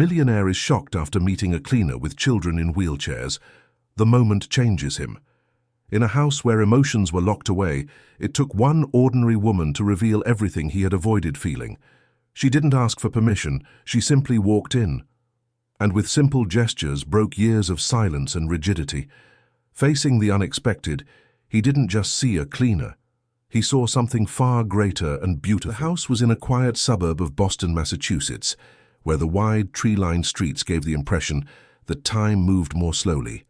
Millionaire is shocked after meeting a cleaner with children in wheelchairs. The moment changes him. In a house where emotions were locked away, it took one ordinary woman to reveal everything he had avoided feeling. She didn't ask for permission, she simply walked in, and with simple gestures broke years of silence and rigidity. Facing the unexpected, he didn't just see a cleaner. He saw something far greater and beautiful. The house was in a quiet suburb of Boston, Massachusetts, where the wide, tree-lined streets gave the impression that time moved more slowly.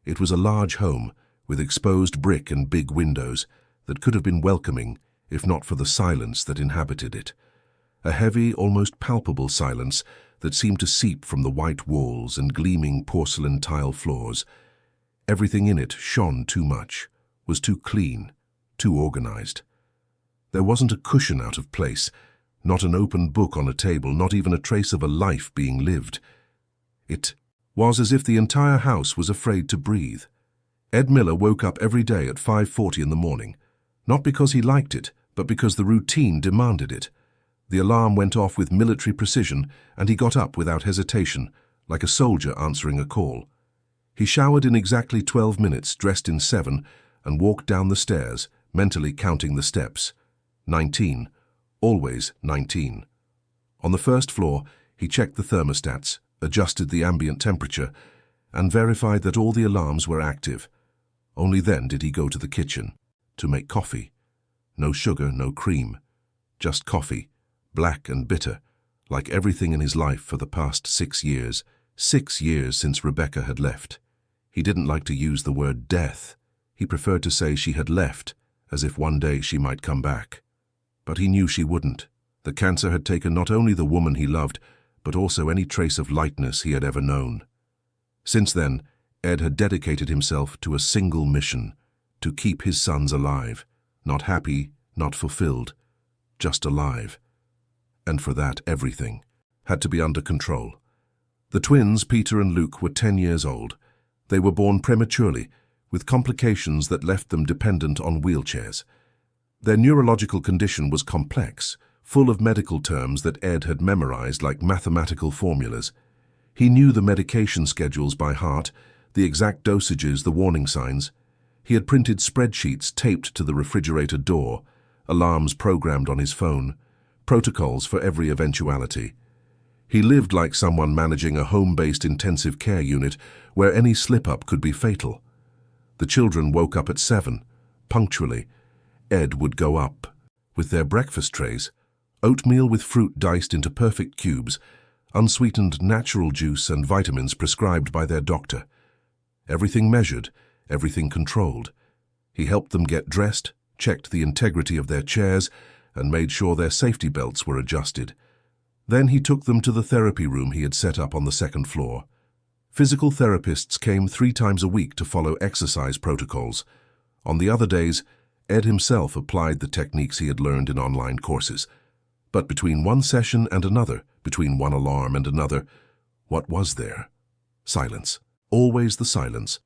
It was a large home, with exposed brick and big windows, that could have been welcoming if not for the silence that inhabited it. A heavy, almost palpable silence that seemed to seep from the white walls and gleaming porcelain tile floors. Everything in it shone too much, was too clean, too organized. There wasn't a cushion out of place, not an open book on a table, not even a trace of a life being lived. It was as if the entire house was afraid to breathe. Ed Miller woke up every day at 5:40 in the morning, not because he liked it, but because the routine demanded it. The alarm went off with military precision, and he got up without hesitation, like a soldier answering a call. He showered in exactly 12 minutes, dressed in 7, and walked down the stairs, mentally counting the steps. 19. Always 19. On the first floor, he checked the thermostats, adjusted the ambient temperature, and verified that all the alarms were active. Only then did he go to the kitchen to make coffee. No sugar, no cream, just coffee, black and bitter, like everything in his life for the past 6 years. 6 years since Rebecca had left. He didn't like to use the word death. He preferred to say she had left, as if one day she might come back. But he knew she wouldn't. The cancer had taken not only the woman he loved, but also any trace of lightness he had ever known. Since then, Ed had dedicated himself to a single mission, to keep his sons alive, not happy, not fulfilled, just alive. And for that, everything had to be under control. The twins, Peter and Luke, were 10 years old. They were born prematurely, with complications that left them dependent on wheelchairs. Their neurological condition was complex, full of medical terms that Ed had memorized like mathematical formulas. He knew the medication schedules by heart, the exact dosages, the warning signs. He had printed spreadsheets taped to the refrigerator door, alarms programmed on his phone, protocols for every eventuality. He lived like someone managing a home-based intensive care unit where any slip-up could be fatal. The children woke up at 7, punctually. Ed would go up with their breakfast trays, oatmeal with fruit diced into perfect cubes, unsweetened natural juice and vitamins prescribed by their doctor. Everything measured, everything controlled. He helped them get dressed, checked the integrity of their chairs, and made sure their safety belts were adjusted. Then he took them to the therapy room he had set up on the 2nd floor. Physical therapists came 3 times a week to follow exercise protocols. On the other days, Ed himself applied the techniques he had learned in online courses. But between one session and another, between one alarm and another, what was there? Silence. Always the silence.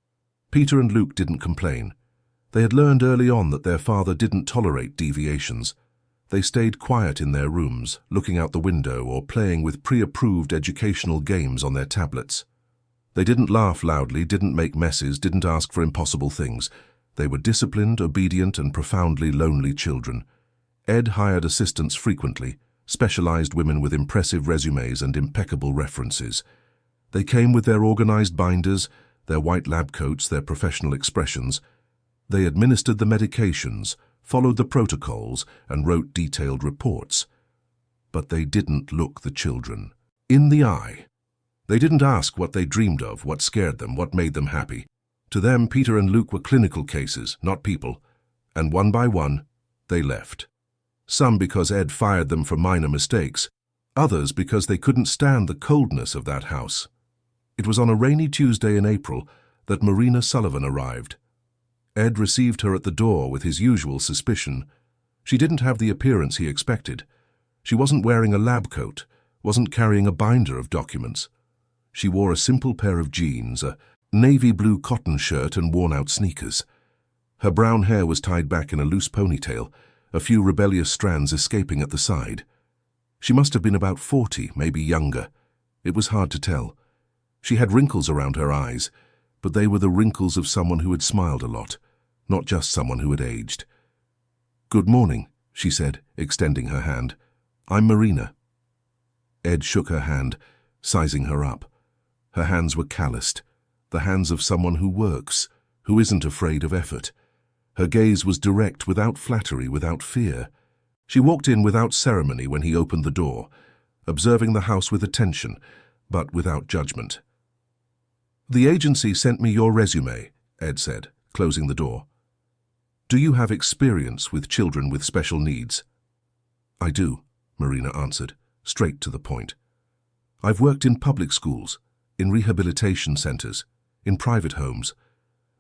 Peter and Luke didn't complain. They had learned early on that their father didn't tolerate deviations. They stayed quiet in their rooms, looking out the window or playing with pre-approved educational games on their tablets. They didn't laugh loudly, didn't make messes, didn't ask for impossible things. They were disciplined, obedient, and profoundly lonely children. Ed hired assistants frequently, specialized women with impressive resumes and impeccable references. They came with their organized binders, their white lab coats, their professional expressions. They administered the medications, followed the protocols, and wrote detailed reports. But they didn't look the children in the eye. They didn't ask what they dreamed of, what scared them, what made them happy. To them, Peter and Luke were clinical cases, not people. And one by one, they left. Some because Ed fired them for minor mistakes, others because they couldn't stand the coldness of that house. It was on a rainy Tuesday in April that Marina Sullivan arrived. Ed received her at the door with his usual suspicion. She didn't have the appearance he expected. She wasn't wearing a lab coat, wasn't carrying a binder of documents. She wore a simple pair of jeans, a navy blue cotton shirt and worn-out sneakers. Her brown hair was tied back in a loose ponytail, a few rebellious strands escaping at the side. She must have been about 40, maybe younger. It was hard to tell. She had wrinkles around her eyes, but they were the wrinkles of someone who had smiled a lot, not just someone who had aged. "Good morning," she said, extending her hand. "I'm Marina." Ed shook her hand, sizing her up. Her hands were calloused, the hands of someone who works, who isn't afraid of effort. Her gaze was direct, without flattery, without fear. She walked in without ceremony when he opened the door, observing the house with attention, but without judgment. "The agency sent me your resume," Ed said, closing the door. "Do you have experience with children with special needs?" "I do," Marina answered, straight to the point. "I've worked in public schools, in rehabilitation centers, in private homes.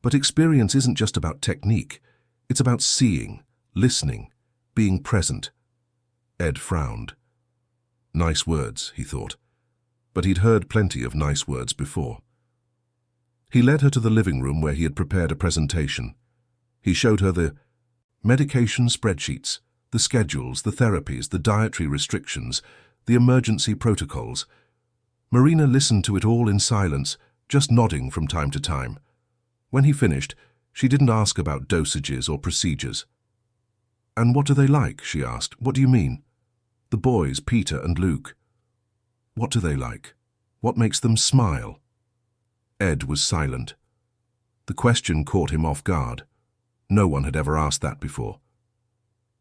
But experience isn't just about technique. It's about seeing, listening, being present." Ed frowned. Nice words, he thought. But he'd heard plenty of nice words before. He led her to the living room where he had prepared a presentation. He showed her the medication spreadsheets, the schedules, the therapies, the dietary restrictions, the emergency protocols. Marina listened to it all in silence, just nodding from time to time. When he finished, she didn't ask about dosages or procedures. "And what do they like?" she asked. "What do you mean?" "The boys, Peter and Luke." "What do they like? What makes them smile?" Ed was silent. The question caught him off guard. No one had ever asked that before.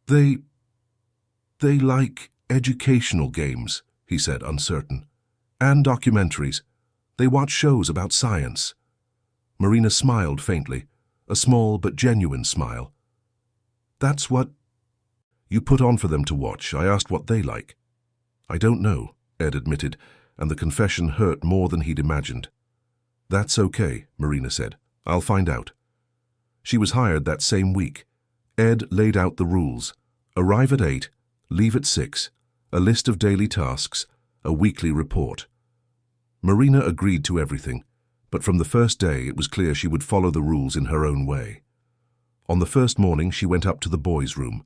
They like educational games," he said, uncertain. "And documentaries. They watch shows about science." Marina smiled faintly, a small but genuine smile. "That's what you put on for them to watch. I asked what they like." "I don't know," Ed admitted, and the confession hurt more than he'd imagined. "That's okay," Marina said. "I'll find out." She was hired that same week. Ed laid out the rules. Arrive at 8, leave at 6, a list of daily tasks, a weekly report. Marina agreed to everything, but from the first day it was clear she would follow the rules in her own way. On the first morning she went up to the boys' room.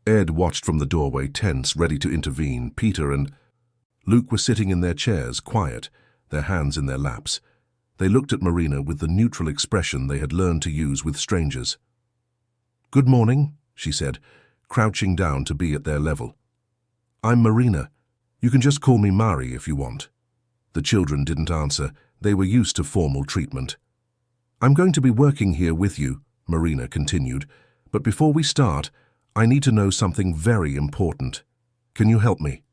Ed watched from the doorway, tense, ready to intervene. Peter and Luke were sitting in their chairs, quiet, their hands in their laps. They looked at Marina with the neutral expression they had learned to use with strangers. "Good morning," she said, crouching down to be at their level. "I'm Marina. You can just call me Mari if you want." The children didn't answer. They were used to formal treatment. "I'm going to be working here with you," Marina continued, "but before we start, I need to know something very important. Can you help me?"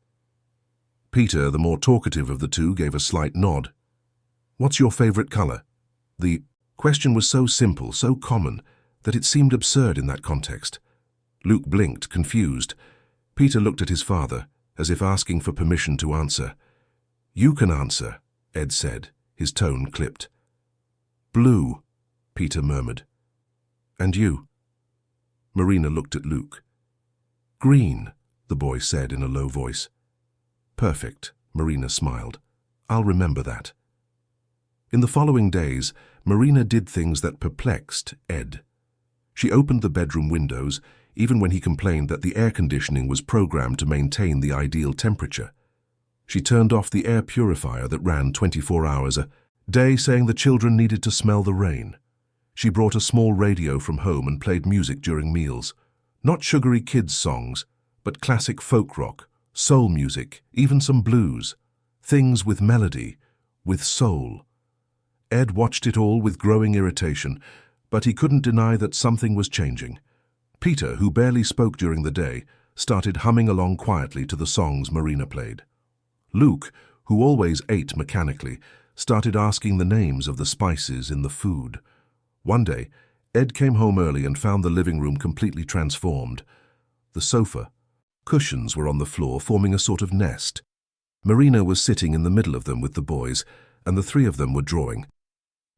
Peter, the more talkative of the two, gave a slight nod. "What's your favorite color?" The question was so simple, so common, that it seemed absurd in that context. Luke blinked, confused. Peter looked at his father, as if asking for permission to answer. "You can answer," Ed said, his tone clipped. "Blue," Peter murmured. "And you?" Marina looked at Luke. "Green," the boy said in a low voice. "Perfect," Marina smiled. "I'll remember that." In the following days, Marina did things that perplexed Ed. She opened the bedroom windows, even when he complained that the air conditioning was programmed to maintain the ideal temperature. She turned off the air purifier that ran 24 hours a day, saying the children needed to smell the rain. She brought a small radio from home and played music during meals. Not sugary kids' songs, but classic folk rock, soul music, even some blues. Things with melody, with soul. Ed watched it all with growing irritation, but he couldn't deny that something was changing. Peter, who barely spoke during the day, started humming along quietly to the songs Marina played. Luke, who always ate mechanically, started asking the names of the spices in the food. One day, Ed came home early and found the living room completely transformed. The sofa, cushions were on the floor, forming a sort of nest. Marina was sitting in the middle of them with the boys, and the three of them were drawing.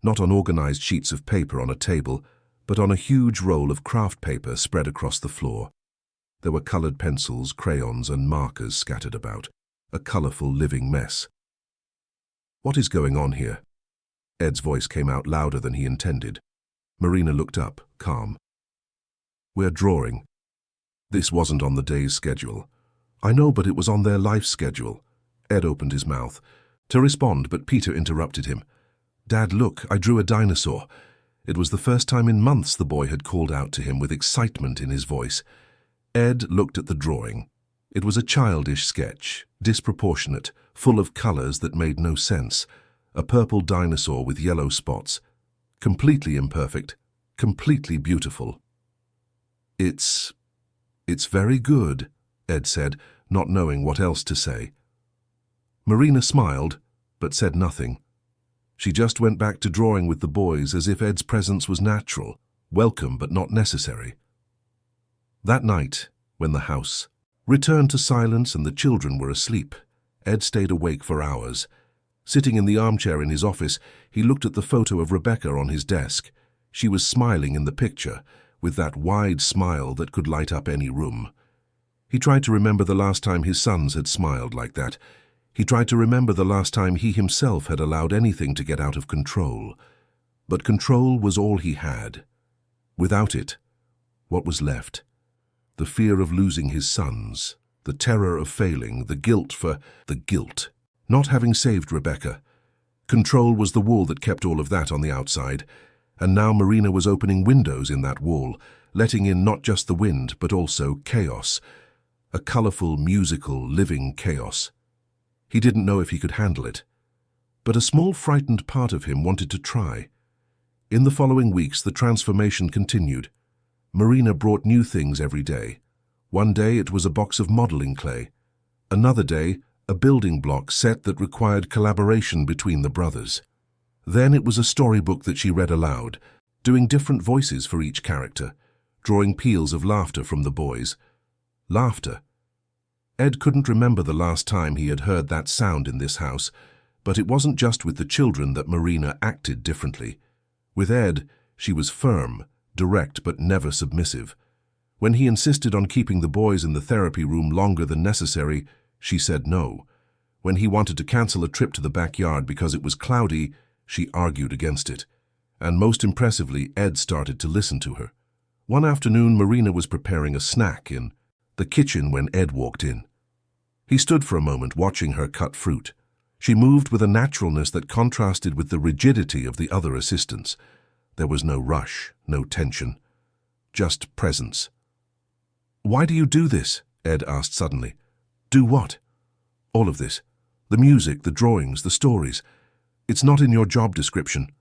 Not on organized sheets of paper on a table, but on a huge roll of craft paper spread across the floor. There were colored pencils, crayons, and markers scattered about, a colorful living mess. "What is going on here?" Ed's voice came out louder than he intended. Marina looked up, calm. "We're drawing. This wasn't on the day's schedule." "I know, but it was on their life schedule." Ed opened his mouth. to respond, but Peter interrupted him. "Dad, look, I drew a dinosaur." It was the first time in months the boy had called out to him with excitement in his voice. Ed looked at the drawing. It was a childish sketch, disproportionate, full of colors that made no sense. A purple dinosaur with yellow spots. Completely imperfect, completely beautiful. It's very good," Ed said, not knowing what else to say. Marina smiled, but said nothing. She just went back to drawing with the boys as if Ed's presence was natural, welcome but not necessary. That night, when the house returned to silence and the children were asleep, Ed stayed awake for hours. Sitting in the armchair in his office, he looked at the photo of Rebecca on his desk. She was smiling in the picture, with that wide smile that could light up any room. He tried to remember the last time his sons had smiled like that. He tried to remember the last time he himself had allowed anything to get out of control. But control was all he had. Without it, what was left? The fear of losing his sons, the terror of failing, the guilt for the guilt. Not having saved Rebecca. Control was the wall that kept all of that on the outside, and now Marina was opening windows in that wall, letting in not just the wind, but also chaos. A colorful, musical, living chaos. He didn't know if he could handle it. But a small, frightened part of him wanted to try. In the following weeks, the transformation continued. Marina brought new things every day. One day it was a box of modeling clay. Another day, a building block set that required collaboration between the brothers. Then it was a storybook that she read aloud, doing different voices for each character, drawing peals of laughter from the boys. Laughter. Ed couldn't remember the last time he had heard that sound in this house, but it wasn't just with the children that Marina acted differently. With Ed, she was firm, direct but never submissive. When he insisted on keeping the boys in the therapy room longer than necessary, she said no. When he wanted to cancel a trip to the backyard because it was cloudy, she argued against it. And most impressively, Ed started to listen to her. One afternoon, Marina was preparing a snack in the kitchen when Ed walked in. He stood for a moment watching her cut fruit. She moved with a naturalness that contrasted with the rigidity of the other assistants. There was no rush, no tension, just presence. "Why do you do this?" Ed asked suddenly. "Do what?" "All of this. The music, the drawings, the stories. It's not in your job description."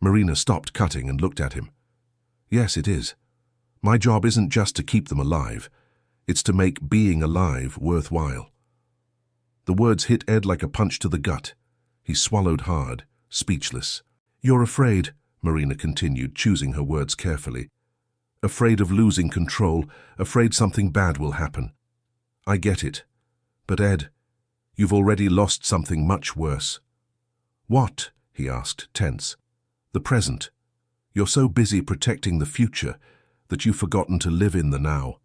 Marina stopped cutting and looked at him. "Yes, it is. My job isn't just to keep them alive. It's to make being alive worthwhile." The words hit Ed like a punch to the gut. He swallowed hard, speechless. "You're afraid," Marina continued, choosing her words carefully. "Afraid of losing control, afraid something bad will happen. I get it. But Ed, you've already lost something much worse." "What?" he asked, tense. "The present. You're so busy protecting the future that you've forgotten to live in the now,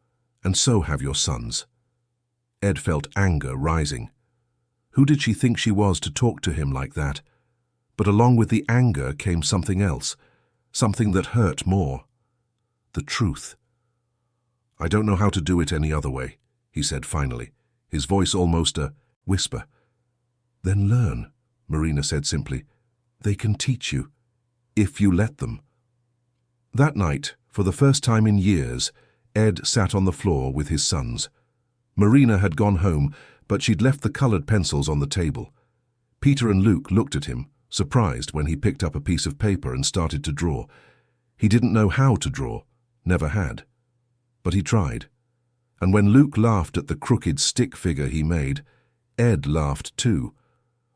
and so have your sons." Ed felt anger rising. Who did she think she was to talk to him like that? But along with the anger came something else, something that hurt more. The truth. "I don't know how to do it any other way," he said finally, his voice almost a whisper. "Then learn," Marina said simply. "They can teach you, if you let them." That night, for the first time in years, Ed sat on the floor with his sons. Marina had gone home, but she'd left the colored pencils on the table. Peter and Luke looked at him, surprised when he picked up a piece of paper and started to draw. He didn't know how to draw, never had. But he tried. And when Luke laughed at the crooked stick figure he made, Ed laughed too.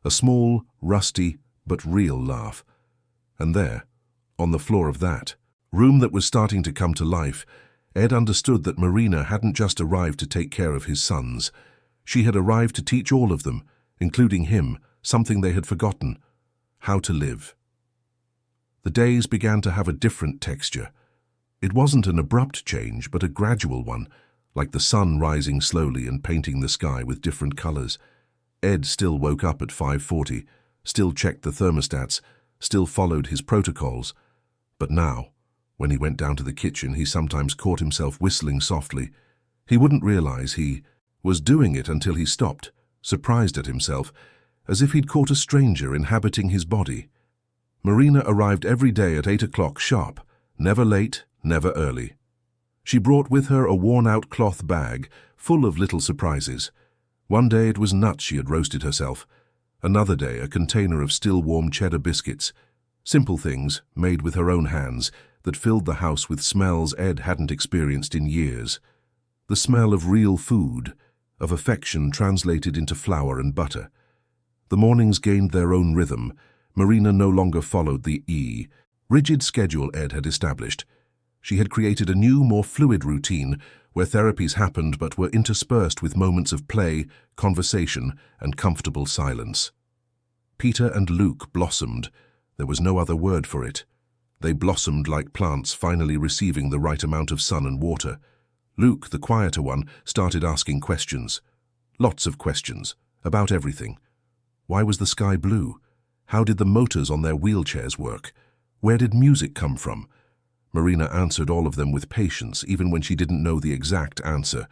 A small, rusty, but real laugh. And there, on the floor of that room that was starting to come to life, Ed understood that Marina hadn't just arrived to take care of his sons. She had arrived to teach all of them, including him, something they had forgotten: how to live. The days began to have a different texture. It wasn't an abrupt change, but a gradual one, like the sun rising slowly and painting the sky with different colors. Ed still woke up at 5:40, still checked the thermostats, still followed his protocols. But now, when he went down to the kitchen, he sometimes caught himself whistling softly. He wouldn't realize he was doing it until he stopped, surprised at himself, as if he'd caught a stranger inhabiting his body. Marina arrived every day at 8 o'clock sharp, never late, never early. She brought with her a worn-out cloth bag full of little surprises. One day it was nuts she had roasted herself. Another day a container of still-warm cheddar biscuits. Simple things, made with her own hands, that filled the house with smells Ed hadn't experienced in years. The smell of real food, of affection translated into flour and butter. The mornings gained their own rhythm. Marina no longer followed the rigid schedule Ed had established. She had created a new, more fluid routine where therapies happened but were interspersed with moments of play, conversation, and comfortable silence. Peter and Luke blossomed. There was no other word for it. They blossomed like plants finally receiving the right amount of sun and water. Luke, the quieter one, started asking questions. Lots of questions, about everything. Why was the sky blue? How did the motors on their wheelchairs work? Where did music come from? Marina answered all of them with patience, even when she didn't know the exact answer.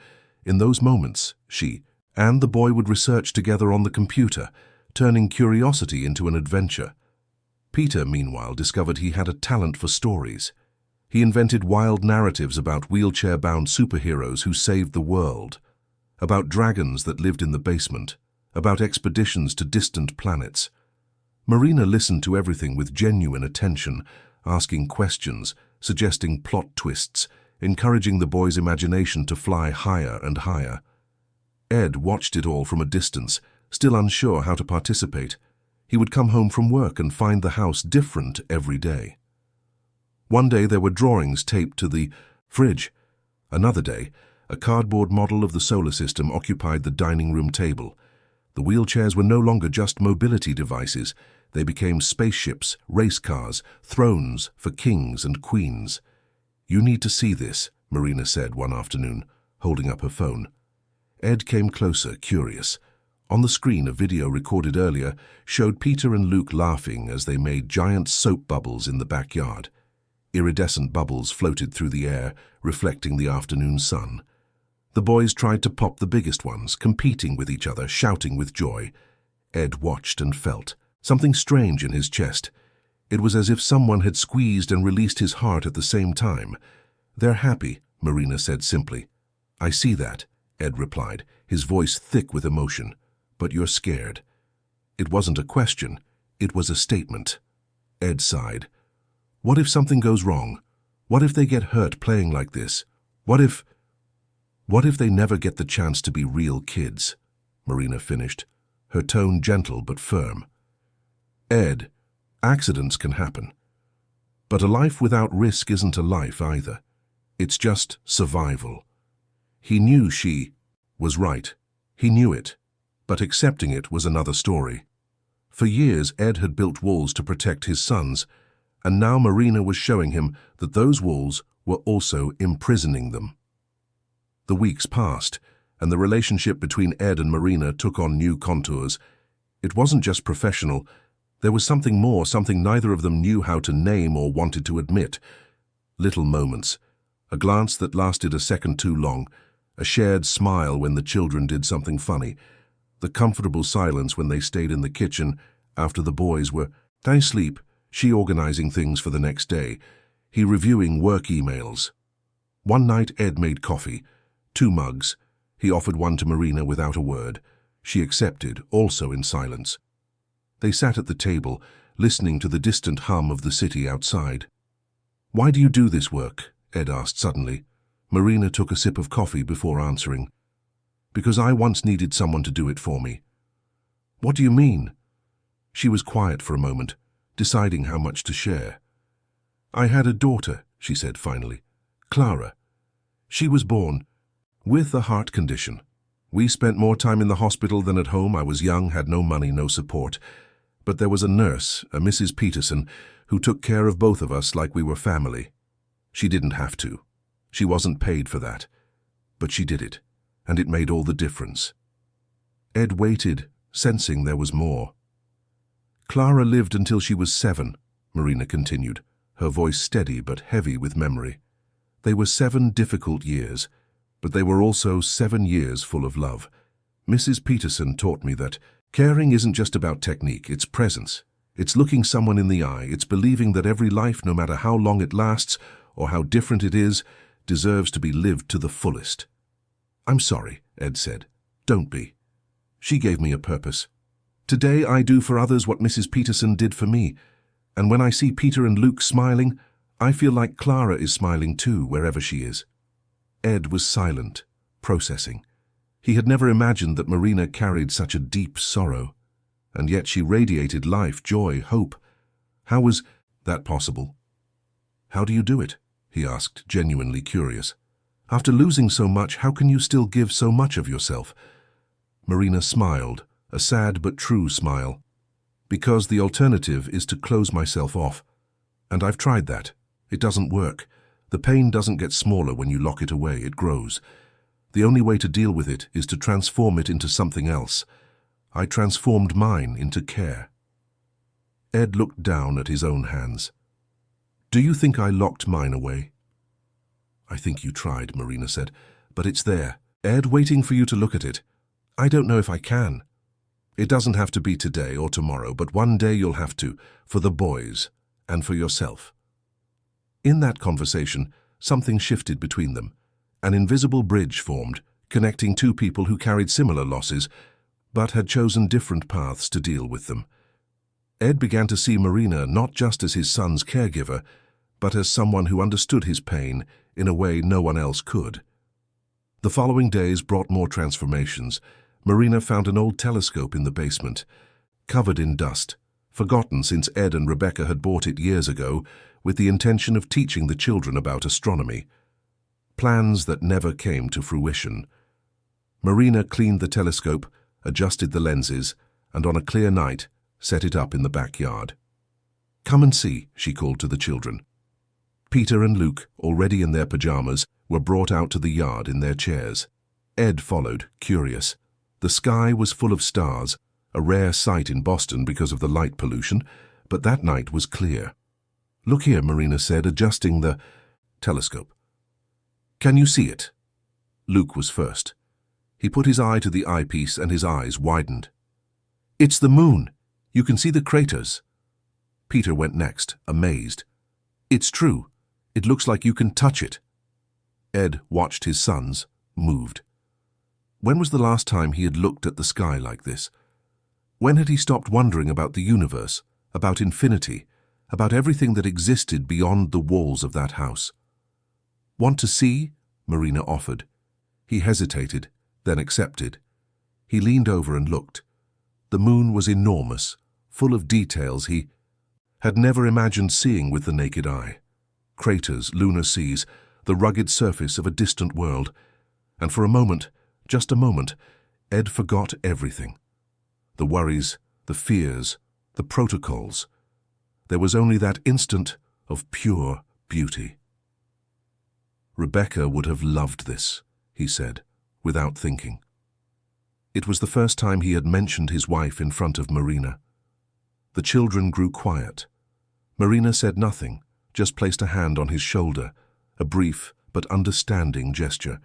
In those moments, she and the boy would research together on the computer, turning curiosity into an adventure. Peter, meanwhile, discovered he had a talent for stories. He invented wild narratives about wheelchair-bound superheroes who saved the world, about dragons that lived in the basement, about expeditions to distant planets. Marina listened to everything with genuine attention, asking questions, suggesting plot twists, encouraging the boy's imagination to fly higher and higher. Ed watched it all from a distance, still unsure how to participate. He would come home from work and find the house different every day. One day there were drawings taped to the fridge. Another day, a cardboard model of the solar system occupied the dining room table. The wheelchairs were no longer just mobility devices. They became spaceships, race cars, thrones for kings and queens. "You need to see this," Marina said one afternoon, holding up her phone. Ed came closer, curious. On the screen, a video recorded earlier showed Peter and Luke laughing as they made giant soap bubbles in the backyard. Iridescent bubbles floated through the air, reflecting the afternoon sun. The boys tried to pop the biggest ones, competing with each other, shouting with joy. Ed watched and felt something strange in his chest. It was as if someone had squeezed and released his heart at the same time. "They're happy," Marina said simply. "I see that," Ed replied, his voice thick with emotion. "But you're scared." It wasn't a question, it was a statement. Ed sighed. "What if something goes wrong? What if they get hurt playing like this? What if they never get the chance to be real kids?" Marina finished, her tone gentle but firm. "Ed, accidents can happen. But a life without risk isn't a life either. It's just survival." He knew she was right. He knew it. But accepting it was another story. For years, Ed had built walls to protect his sons, and now Marina was showing him that those walls were also imprisoning them. The weeks passed, and the relationship between Ed and Marina took on new contours. It wasn't just professional. There was something more, something neither of them knew how to name or wanted to admit. Little moments. A glance that lasted a second too long. A shared smile when the children did something funny. The comfortable silence when they stayed in the kitchen after the boys were asleep, she organizing things for the next day, he reviewing work emails. One night Ed made coffee, 2 mugs. He offered one to Marina without a word. She accepted, also in silence. They sat at the table, listening to the distant hum of the city outside. "Why do you do this work?" Ed asked suddenly. Marina took a sip of coffee before answering. "Because I once needed someone to do it for me." "What do you mean?" She was quiet for a moment, deciding how much to share. "I had a daughter," she said finally. "Clara. She was born with a heart condition. We spent more time in the hospital than at home. I was young, had no money, no support. But there was a nurse, a Mrs. Peterson, who took care of both of us like we were family. She didn't have to. She wasn't paid for that. But she did it, and it made all the difference." Ed waited, sensing there was more. "Clara lived until she was 7, Marina continued, her voice steady but heavy with memory. They were 7 difficult years, but they were also 7 years full of love. Mrs. Peterson taught me that Caring isn't just about technique, it's presence. It's looking someone in the eye, it's believing that every life, no matter how long it lasts or how different it is, deserves to be lived to the fullest. "I'm sorry," Ed said. "Don't be. She gave me a purpose. Today I do for others what Mrs. Peterson did for me, and when I see Peter and Luke smiling, I feel like Clara is smiling too, wherever she is." Ed was silent, processing. He had never imagined that Marina carried such a deep sorrow, and yet she radiated life, joy, hope. How was that possible? "How do you do it?" he asked, genuinely curious. "After losing so much, how can you still give so much of yourself?" Marina smiled, a sad but true smile. "Because the alternative is to close myself off. And I've tried that. It doesn't work. The pain doesn't get smaller when you lock it away, it grows. The only way to deal with it is to transform it into something else. I transformed mine into care." Ed looked down at his own hands. "Do you think I locked mine away?" "I think you tried," Marina said, "but it's there. Ed, waiting for you to look at it. I don't know if I can. It doesn't have to be today or tomorrow, but one day you'll have to, for the boys and for yourself." In that conversation, something shifted between them. An invisible bridge formed, connecting two people who carried similar losses, but had chosen different paths to deal with them. Ed began to see Marina not just as his son's caregiver, but as someone who understood his pain in a way no one else could. The following days brought more transformations. Marina found an old telescope in the basement, covered in dust, forgotten since Ed and Rebecca had bought it years ago with the intention of teaching the children about astronomy. Plans that never came to fruition. Marina cleaned the telescope, adjusted the lenses, and on a clear night, set it up in the backyard. "Come and see," she called to the children. Peter and Luke, already in their pajamas, were brought out to the yard in their chairs. Ed followed, curious. The sky was full of stars, a rare sight in Boston because of the light pollution, but that night was clear. "Look here," Marina said, adjusting the telescope. "Can you see it?" Luke was first. He put his eye to the eyepiece and his eyes widened. "It's the moon. You can see the craters." Peter went next, amazed. "It's true. It looks like you can touch it." Ed watched his sons, moved. When was the last time he had looked at the sky like this? When had he stopped wondering about the universe, about infinity, about everything that existed beyond the walls of that house? "Want to see?" Marina offered. He hesitated, then accepted. He leaned over and looked. The moon was enormous, full of details he had never imagined seeing with the naked eye. Craters, lunar seas, the rugged surface of a distant world. And for a moment, just a moment, Ed forgot everything. The worries, the fears, the protocols. There was only that instant of pure beauty. "Rebecca would have loved this," he said, without thinking. It was the first time he had mentioned his wife in front of Marina. The children grew quiet. Marina said nothing, just placed a hand on his shoulder, a brief but understanding gesture.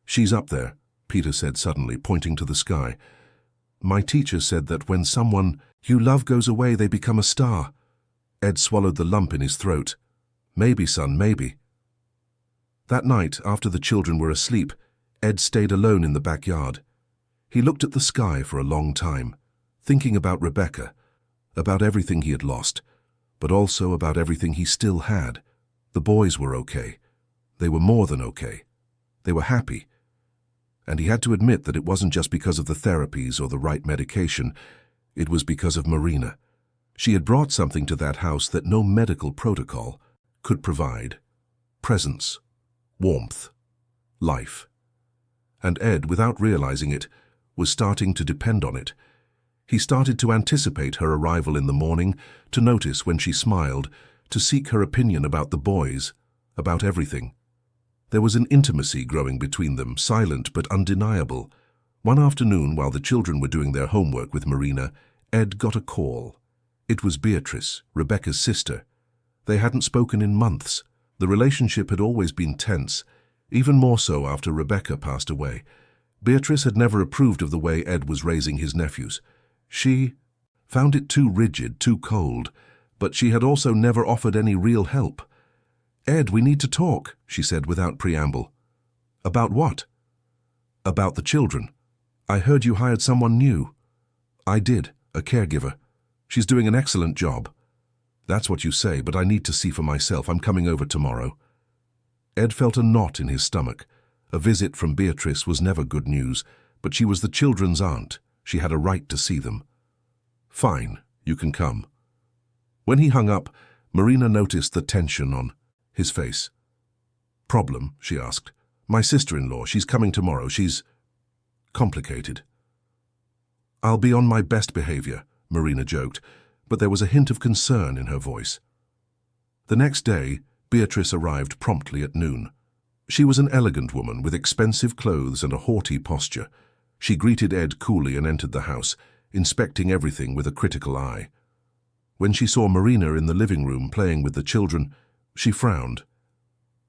"She's up there," Peter said suddenly, pointing to the sky. "My teacher said that when someone you love goes away, they become a star." Ed swallowed the lump in his throat. "Maybe, son, maybe." That night, after the children were asleep, Ed stayed alone in the backyard. He looked at the sky for a long time, thinking about Rebecca, about everything he had lost, but also about everything he still had. The boys were okay. They were more than okay. They were happy. And he had to admit that it wasn't just because of the therapies or the right medication. It was because of Marina. She had brought something to that house that no medical protocol could provide. Presence, warmth, life. And Ed, without realizing it, was starting to depend on it. He started to anticipate her arrival in the morning, to notice when she smiled, to seek her opinion about the boys, about everything. There was an intimacy growing between them, silent but undeniable. One afternoon, while the children were doing their homework with Marina, Ed got a call. It was Beatrice, Rebecca's sister. They hadn't spoken in months. The relationship had always been tense, even more so after Rebecca passed away. Beatrice had never approved of the way Ed was raising his nephews. She found it too rigid, too cold, but she had also never offered any real help. "Ed, we need to talk," she said without preamble. "About what?" "About the children. I heard you hired someone new." "I did, a caregiver. She's doing an excellent job." "That's what you say, but I need to see for myself. I'm coming over tomorrow." Ed felt a knot in his stomach. A visit from Beatrice was never good news, but she was the children's aunt. She had a right to see them. "Fine, you can come." When he hung up, Marina noticed the tension on his face. "Problem?" she asked. "My sister-in-law, she's coming tomorrow. She's complicated." "I'll be on my best behavior," Marina joked, but there was a hint of concern in her voice. The next day, Beatrice arrived promptly at noon. She was an elegant woman with expensive clothes and a haughty posture. She greeted Ed coolly and entered the house, inspecting everything with a critical eye. When she saw Marina in the living room playing with the children, she frowned.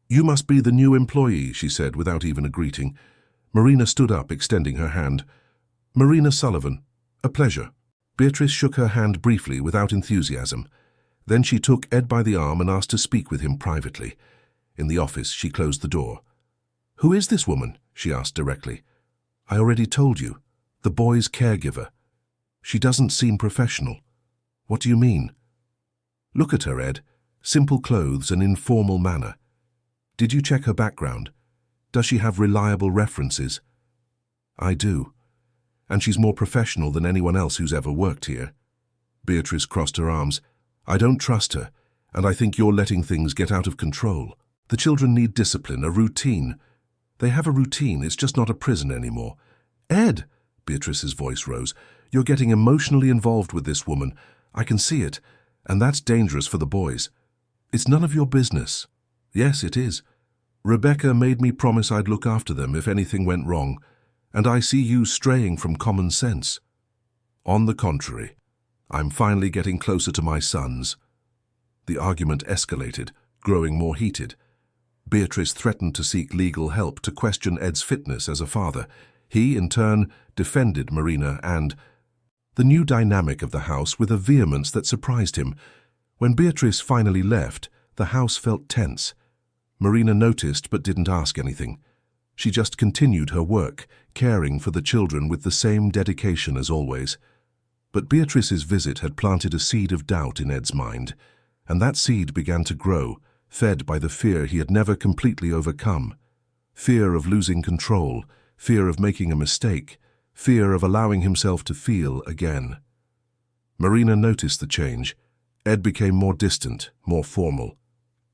"You must be the new employee," she said without even a greeting. Marina stood up, extending her hand. "Marina Sullivan, a pleasure." Beatrice shook her hand briefly without enthusiasm. Then she took Ed by the arm and asked to speak with him privately. In the office, she closed the door. "Who is this woman?" she asked directly. "I already told you. The boy's caregiver. She doesn't seem professional." "What do you mean?" "Look at her, Ed. Simple clothes and informal manner. Did you check her background? Does she have reliable references?" "I do. And she's more professional than anyone else who's ever worked here." Beatrice crossed her arms. "I don't trust her, and I think you're letting things get out of control. The children need discipline, a routine. They have a routine, it's just not a prison anymore." "Ed!" Beatrice's voice rose. "You're getting emotionally involved with this woman. I can see it, and that's dangerous for the boys. It's none of your business." "Yes, it is. Rebecca made me promise I'd look after them if anything went wrong, and I see you straying from common sense." "On the contrary, I'm finally getting closer to my sons." The argument escalated, growing more heated. Beatrice threatened to seek legal help to question Ed's fitness as a father. He, in turn, defended Marina and the new dynamic of the house with a vehemence that surprised him. When Beatrice finally left, the house felt tense. Marina noticed but didn't ask anything. She just continued her work, caring for the children with the same dedication as always. But Beatrice's visit had planted a seed of doubt in Ed's mind, and that seed began to grow, fed by the fear he had never completely overcome. Fear of losing control, fear of making a mistake, fear of allowing himself to feel again. Marina noticed the change. Ed became more distant, more formal.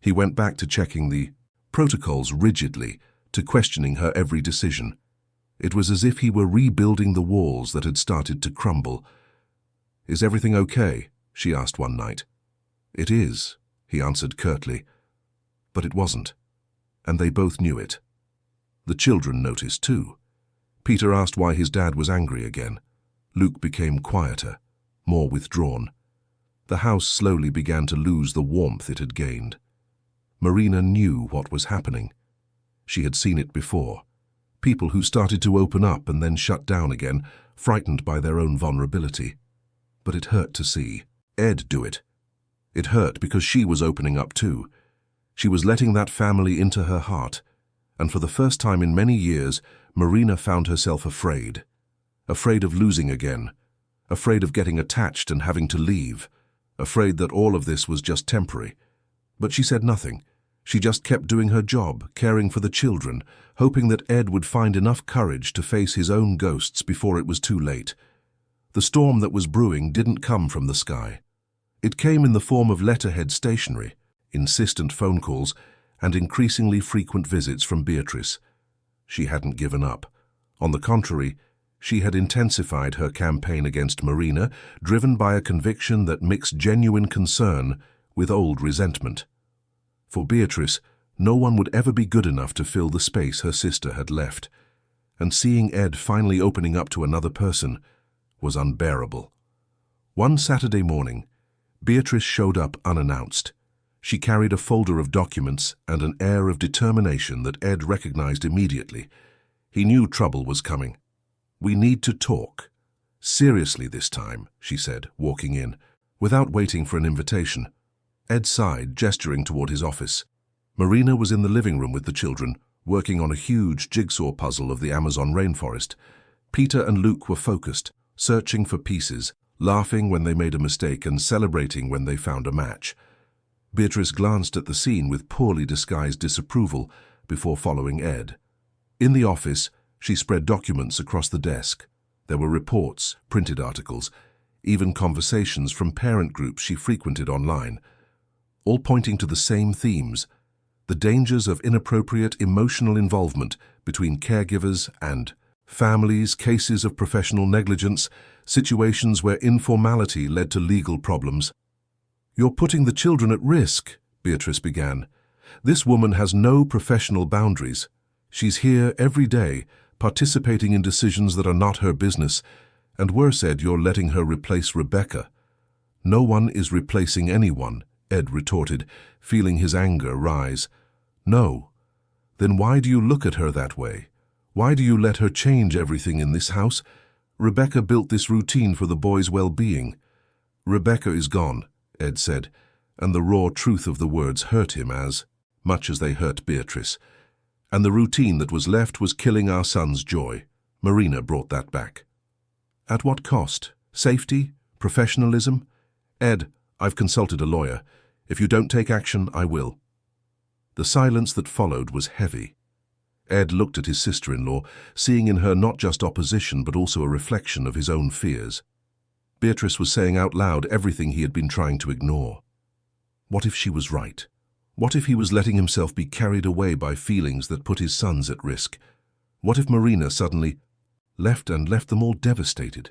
He went back to checking the protocols rigidly, to questioning her every decision. It was as if he were rebuilding the walls that had started to crumble. "Is everything okay?" she asked one night. "It is," he answered curtly. But it wasn't, and they both knew it. The children noticed too. Peter asked why his dad was angry again. Luke became quieter, more withdrawn. The house slowly began to lose the warmth it had gained. Marina knew what was happening. She had seen it before. People who started to open up and then shut down again, frightened by their own vulnerability. But it hurt to see Ed do it. It hurt because she was opening up too. She was letting that family into her heart, and for the first time in many years, Marina found herself afraid. Afraid of losing again. Afraid of getting attached and having to leave. Afraid that all of this was just temporary. But she said nothing. She just kept doing her job, caring for the children, hoping that Ed would find enough courage to face his own ghosts before it was too late. The storm that was brewing didn't come from the sky. It came in the form of letterhead stationery, insistent phone calls, and increasingly frequent visits from Beatrice. She hadn't given up. On the contrary, she had intensified her campaign against Marina, driven by a conviction that mixed genuine concern with old resentment. For Beatrice, no one would ever be good enough to fill the space her sister had left, and seeing Ed finally opening up to another person was unbearable. One Saturday morning, Beatrice showed up unannounced. She carried a folder of documents and an air of determination that Ed recognized immediately. He knew trouble was coming. "We need to talk," "Seriously this time," she said, walking in, without waiting for an invitation. Ed sighed, gesturing toward his office. Marina was in the living room with the children, working on a huge jigsaw puzzle of the Amazon rainforest. Peter and Luke were focused, searching for pieces, laughing when they made a mistake and celebrating when they found a match. Beatrice glanced at the scene with poorly disguised disapproval before following Ed. In the office, she spread documents across the desk. There were reports, printed articles, even conversations from parent groups she frequented online, all pointing to the same themes: the dangers of inappropriate emotional involvement between caregivers and families, cases of professional negligence, situations where informality led to legal problems. "You're putting the children at risk," Beatrice began. "This woman has no professional boundaries. She's here every day, participating in decisions that are not her business, and worse, Ed, you're letting her replace Rebecca." "No one is replacing anyone," Ed retorted, feeling his anger rise. "No. Then why do you look at her that way? Why do you let her change everything in this house? Rebecca built this routine for the boys' well-being." "Rebecca is gone," Ed said, and the raw truth of the words hurt him as much as they hurt Beatrice. "And the routine that was left was killing our son's joy. Marina brought that back." "At what cost? Safety? Professionalism?" "Ed, I've consulted a lawyer. If you don't take action, I will." The silence that followed was heavy. Ed looked at his sister-in-law, seeing in her not just opposition but also a reflection of his own fears. Beatrice was saying out loud everything he had been trying to ignore. What if she was right? What if he was letting himself be carried away by feelings that put his sons at risk? What if Marina suddenly left them all devastated?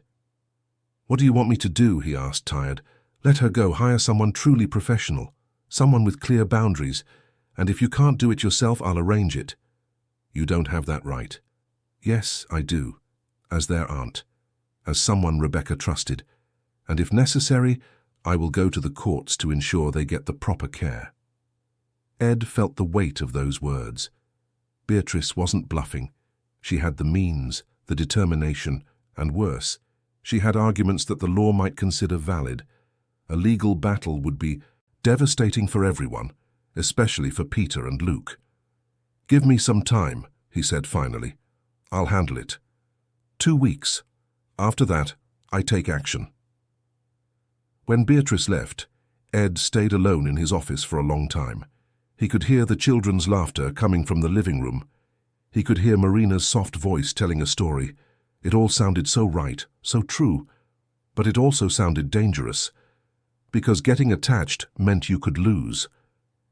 "What do you want me to do?" he asked, tired. "Let her go, hire someone truly professional, someone with clear boundaries, and if you can't do it yourself, I'll arrange it." "You don't have that right." "Yes, I do, as their aunt, as someone Rebecca trusted, and if necessary, I will go to the courts to ensure they get the proper care." Ed felt the weight of those words. Beatrice wasn't bluffing. She had the means, the determination, and worse, she had arguments that the law might consider valid. A legal battle would be devastating for everyone, especially for Peter and Luke. "Give me some time," he said finally. "I'll handle it. 2 weeks. After that, I take action." When Beatrice left, Ed stayed alone in his office for a long time. He could hear the children's laughter coming from the living room. He could hear Marina's soft voice telling a story. It all sounded so right, so true, but it also sounded dangerous, because getting attached meant you could lose,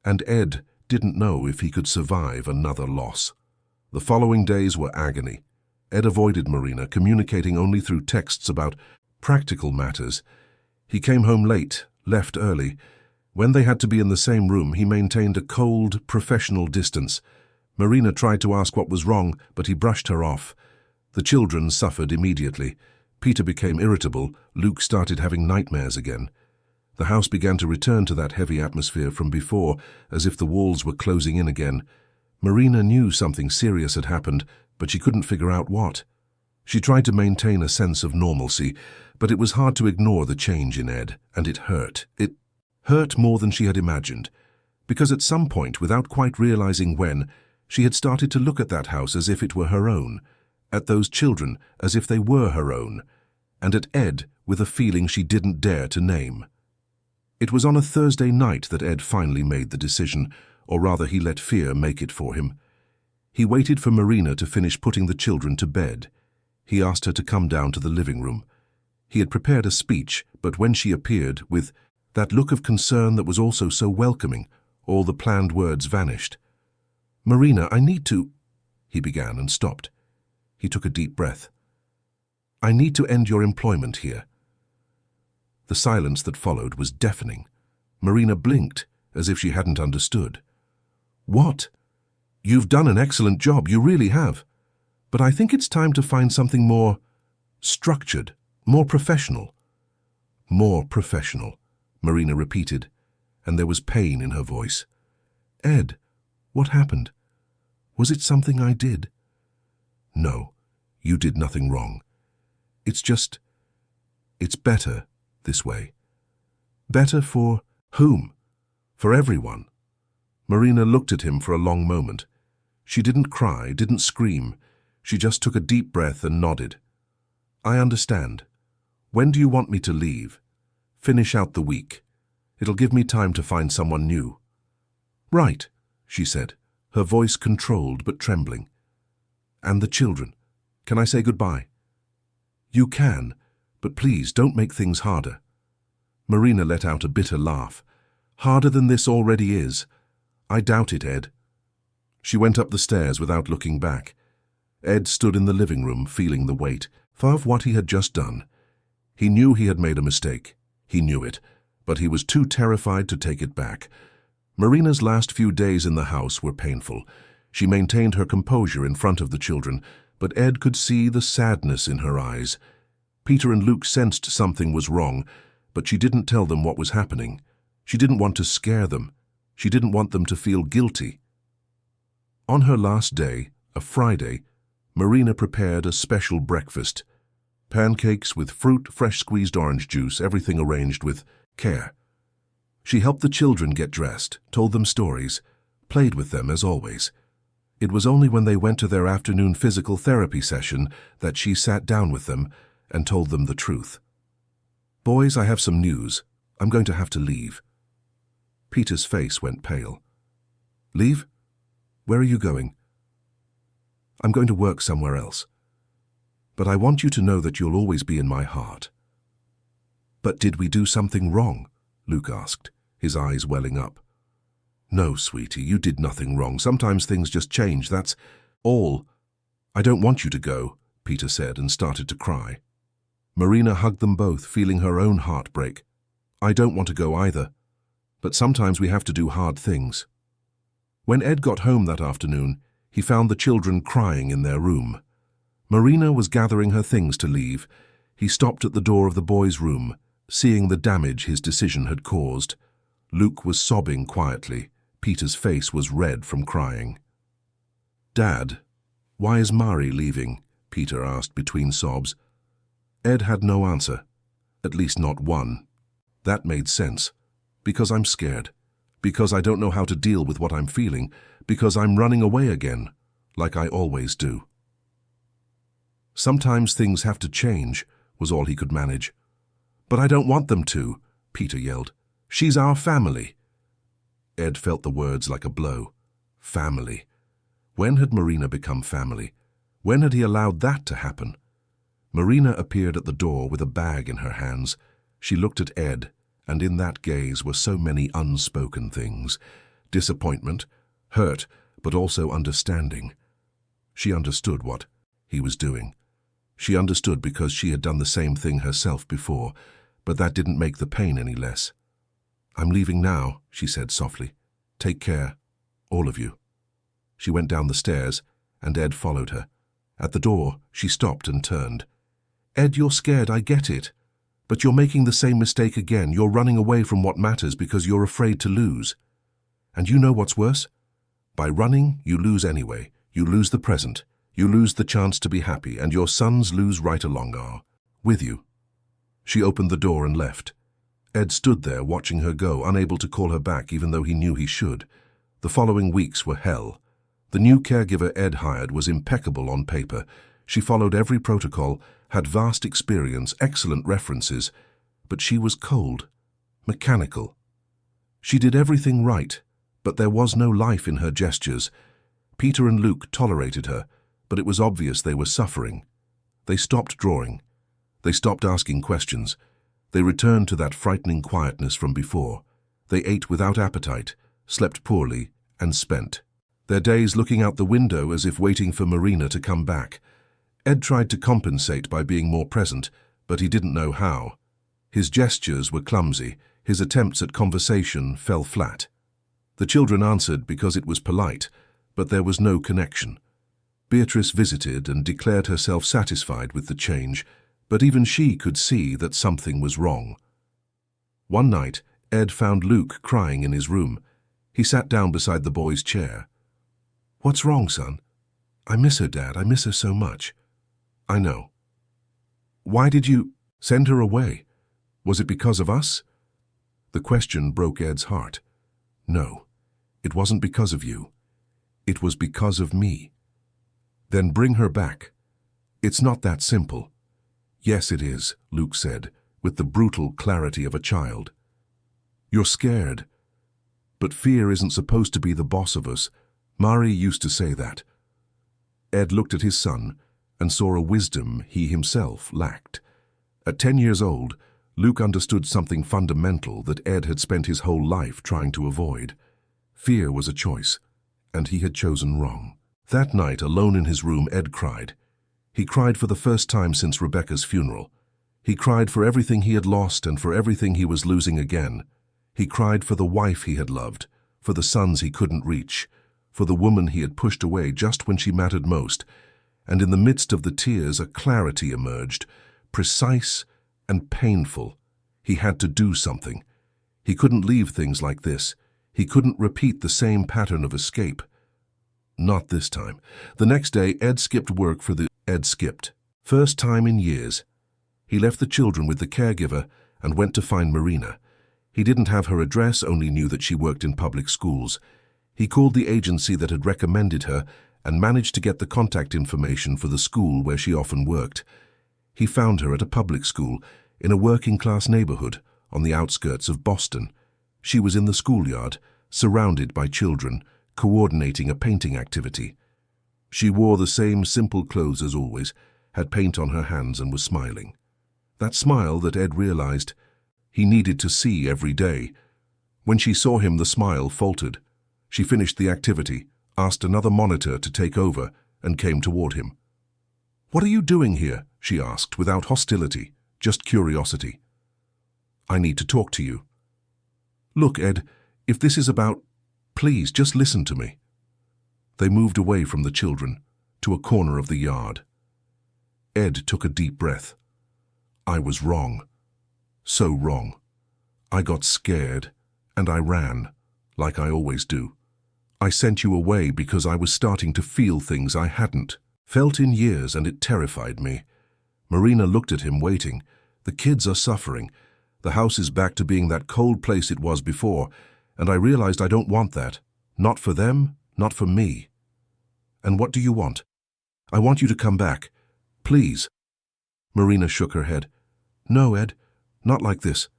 and Ed didn't know if he could survive another loss. The following days were agony. Ed avoided Marina, communicating only through texts about practical matters. He came home late, left early. When they had to be in the same room, he maintained a cold, professional distance. Marina tried to ask what was wrong, but he brushed her off. The children suffered immediately. Peter became irritable. Luke started having nightmares again. The house began to return to that heavy atmosphere from before, as if the walls were closing in again. Marina knew something serious had happened, but she couldn't figure out what. She tried to maintain a sense of normalcy, but it was hard to ignore the change in Ed, and it hurt. It hurt more than she had imagined, because at some point, without quite realizing when, she had started to look at that house as if it were her own, at those children as if they were her own, and at Ed with a feeling she didn't dare to name. It was on a Thursday night that Ed finally made the decision, or rather he let fear make it for him. He waited for Marina to finish putting the children to bed. He asked her to come down to the living room. He had prepared a speech, but when she appeared, with that look of concern that was also so welcoming, all the planned words vanished. "Marina, I need to—" he began and stopped. He took a deep breath. "I need to end your employment here." The silence that followed was deafening. Marina blinked, as if she hadn't understood. "What? You've done an excellent job, you really have. But I think it's time to find something more structured, more professional." "More professional," Marina repeated, and there was pain in her voice. "Ed, what happened? Was it something I did?" "No, you did nothing wrong. It's just, It's better this way. Better for whom? For everyone. Marina looked at him for a long moment. She didn't cry, didn't scream. She just took a deep breath and nodded. I understand. When do you want me to leave? Finish out the week. It'll give me time to find someone new. Right, she said, her voice controlled but trembling. And the children. Can I say goodbye? You can, but please don't make things harder. Marina let out a bitter laugh. Harder than this already is. I doubt it, Ed. She went up the stairs without looking back. Ed stood in the living room, feeling the weight of what he had just done. He knew he had made a mistake. He knew it, but he was too terrified to take it back. Marina's last few days in the house were painful. She maintained her composure in front of the children, but Ed could see the sadness in her eyes. Peter and Luke sensed something was wrong, but she didn't tell them what was happening. She didn't want to scare them. She didn't want them to feel guilty. On her last day, a Friday, Marina prepared a special breakfast. Pancakes with fruit, fresh squeezed orange juice, everything arranged with care. She helped the children get dressed, told them stories, played with them as always. It was only when they went to their afternoon physical therapy session that she sat down with them and told them the truth. Boys, I have some news. I'm going to have to leave. Peter's face went pale. Leave? Where are you going? I'm going to work somewhere else. But I want you to know that you'll always be in my heart. But did we do something wrong? Luke asked, his eyes welling up. No, sweetie, you did nothing wrong. Sometimes things just change, that's all. I don't want you to go, Peter said and started to cry. Marina hugged them both, feeling her own heart break. I don't want to go either, but sometimes we have to do hard things. When Ed got home that afternoon, he found the children crying in their room. Marina was gathering her things to leave. He stopped at the door of the boys' room, seeing the damage his decision had caused. Luke was sobbing quietly. Peter's face was red from crying. Dad, why is Mari leaving? Peter asked between sobs. Ed had no answer, at least not one. That made sense. Because I'm scared. Because I don't know how to deal with what I'm feeling. Because I'm running away again, like I always do. Sometimes things have to change, was all he could manage. But I don't want them to, Peter yelled. She's our family. Ed felt the words like a blow. Family. When had Marina become family? When had he allowed that to happen? Marina appeared at the door with a bag in her hands. She looked at Ed, and in that gaze were so many unspoken things. Disappointment, hurt, but also understanding. She understood what he was doing. She understood because she had done the same thing herself before, but that didn't make the pain any less. I'm leaving now, she said softly. Take care, all of you. She went down the stairs, and Ed followed her. At the door, she stopped and turned. Ed, you're scared, I get it. But you're making the same mistake again. You're running away from what matters because you're afraid to lose. And you know what's worse? By running, you lose anyway. You lose the present. You lose the chance to be happy, and your sons lose right along with you. She opened the door and left. Ed stood there watching her go, unable to call her back even though he knew he should. The following weeks were hell. The new caregiver Ed hired was impeccable on paper. She followed every protocol, had vast experience, excellent references, but she was cold, mechanical. She did everything right, but there was no life in her gestures. Peter and Luke tolerated her, but it was obvious they were suffering. They stopped drawing. They stopped asking questions. They returned to that frightening quietness from before. They ate without appetite, slept poorly, and spent their days looking out the window as if waiting for Marina to come back. Ed tried to compensate by being more present, but he didn't know how. His gestures were clumsy. His attempts at conversation fell flat. The children answered because it was polite, but there was no connection. Beatrice visited and declared herself satisfied with the change, but even she could see that something was wrong. One night, Ed found Luke crying in his room. He sat down beside the boy's chair. What's wrong, son? I miss her, Dad. I miss her so much. I know. Why did you... Send her away? Was it because of us? The question broke Ed's heart. No, it wasn't because of you. It was because of me. Then bring her back. It's not that simple. Yes, it is, Luke said, with the brutal clarity of a child. You're scared. But fear isn't supposed to be the boss of us. Mari used to say that. Ed looked at his son and saw a wisdom he himself lacked. At 10 years old, Luke understood something fundamental that Ed had spent his whole life trying to avoid. Fear was a choice, and he had chosen wrong. That night, alone in his room, Ed cried. He cried for the first time since Rebecca's funeral. He cried for everything he had lost and for everything he was losing again. He cried for the wife he had loved, for the sons he couldn't reach, for the woman he had pushed away just when she mattered most. And in the midst of the tears, a clarity emerged, precise and painful. He had to do something. He couldn't leave things like this. He couldn't repeat the same pattern of escape. Not this time. The next day, Ed skipped work for the Ed skipped. First time in years. He left the children with the caregiver and went to find Marina. He didn't have her address, only knew that she worked in public schools. He called the agency that had recommended her and managed to get the contact information for the school where she often worked. He found her at a public school in a working-class neighborhood on the outskirts of Boston. She was in the schoolyard, surrounded by children, coordinating a painting activity. She wore the same simple clothes as always, had paint on her hands and was smiling. That smile that Ed realized he needed to see every day. When she saw him, the smile faltered. She finished the activity, asked another monitor to take over, and came toward him. "What are you doing here?" she asked, without hostility, just curiosity. "I need to talk to you." "Look, Ed, if this is about... Please, just listen to me." They moved away from the children, to a corner of the yard. Ed took a deep breath. "I was wrong. So wrong. I got scared, and I ran, like I always do. I sent you away because I was starting to feel things I hadn't felt in years, and it terrified me." Marina looked at him, waiting. The kids are suffering. The house is back to being that cold place it was before, and I realized I don't want that. Not for them, not for me. "And what do you want?" "I want you to come back. Please." Marina shook her head. "No, Ed, not like this."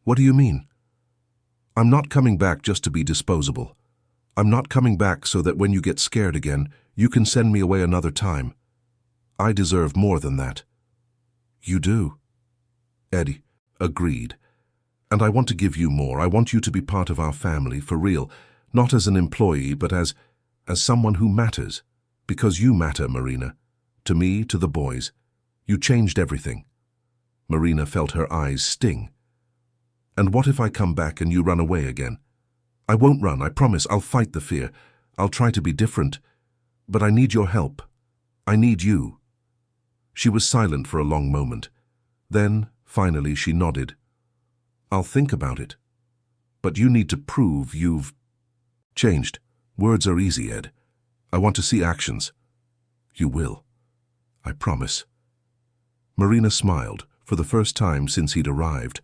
"What do you mean?" "I'm not coming back just to be disposable. I'm not coming back so that when you get scared again, you can send me away another time. I deserve more than that." "You do." Eddie agreed. "And I want to give you more. I want you to be part of our family, for real. Not as an employee, but as someone who matters. Because you matter, Marina. To me, to the boys. You changed everything." Marina felt her eyes sting. "And what if I come back and you run away again?" "I won't run, I promise. I'll fight the fear. I'll try to be different. But I need your help. I need you." She was silent for a long moment. Then, finally, she nodded. "I'll think about it. But you need to prove you've changed. Words are easy, Ed. I want to see actions." "You will. I promise." Marina smiled, for the first time since he'd arrived.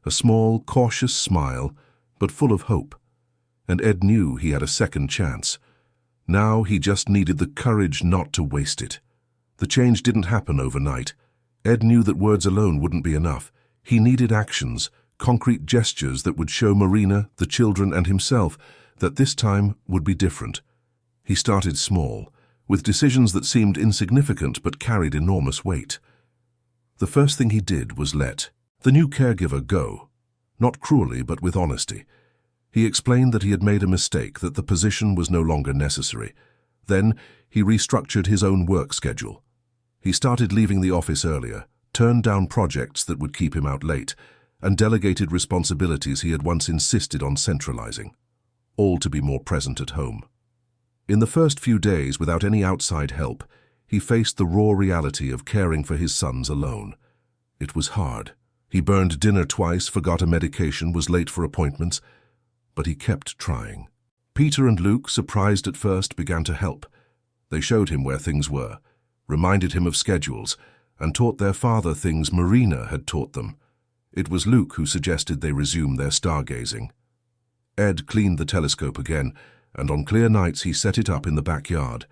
A small, cautious smile, but full of hope. And Ed knew he had a second chance. Now he just needed the courage not to waste it. The change didn't happen overnight. Ed knew that words alone wouldn't be enough. He needed actions, concrete gestures that would show Marina, the children, and himself that this time would be different. He started small, with decisions that seemed insignificant but carried enormous weight. The first thing he did was let the new caregiver go, not cruelly but with honesty. He explained that he had made a mistake, that the position was no longer necessary. Then he restructured his own work schedule. He started leaving the office earlier, turned down projects that would keep him out late, and delegated responsibilities he had once insisted on centralizing, all to be more present at home. In the first few days, without any outside help, he faced the raw reality of caring for his sons alone. It was hard. He burned dinner twice, forgot a medication, was late for appointments, but he kept trying. Peter and Luke, surprised at first, began to help. They showed him where things were, reminded him of schedules, and taught their father things Marina had taught them. It was Luke who suggested they resume their stargazing. Ed cleaned the telescope again, and on clear nights he set it up in the backyard.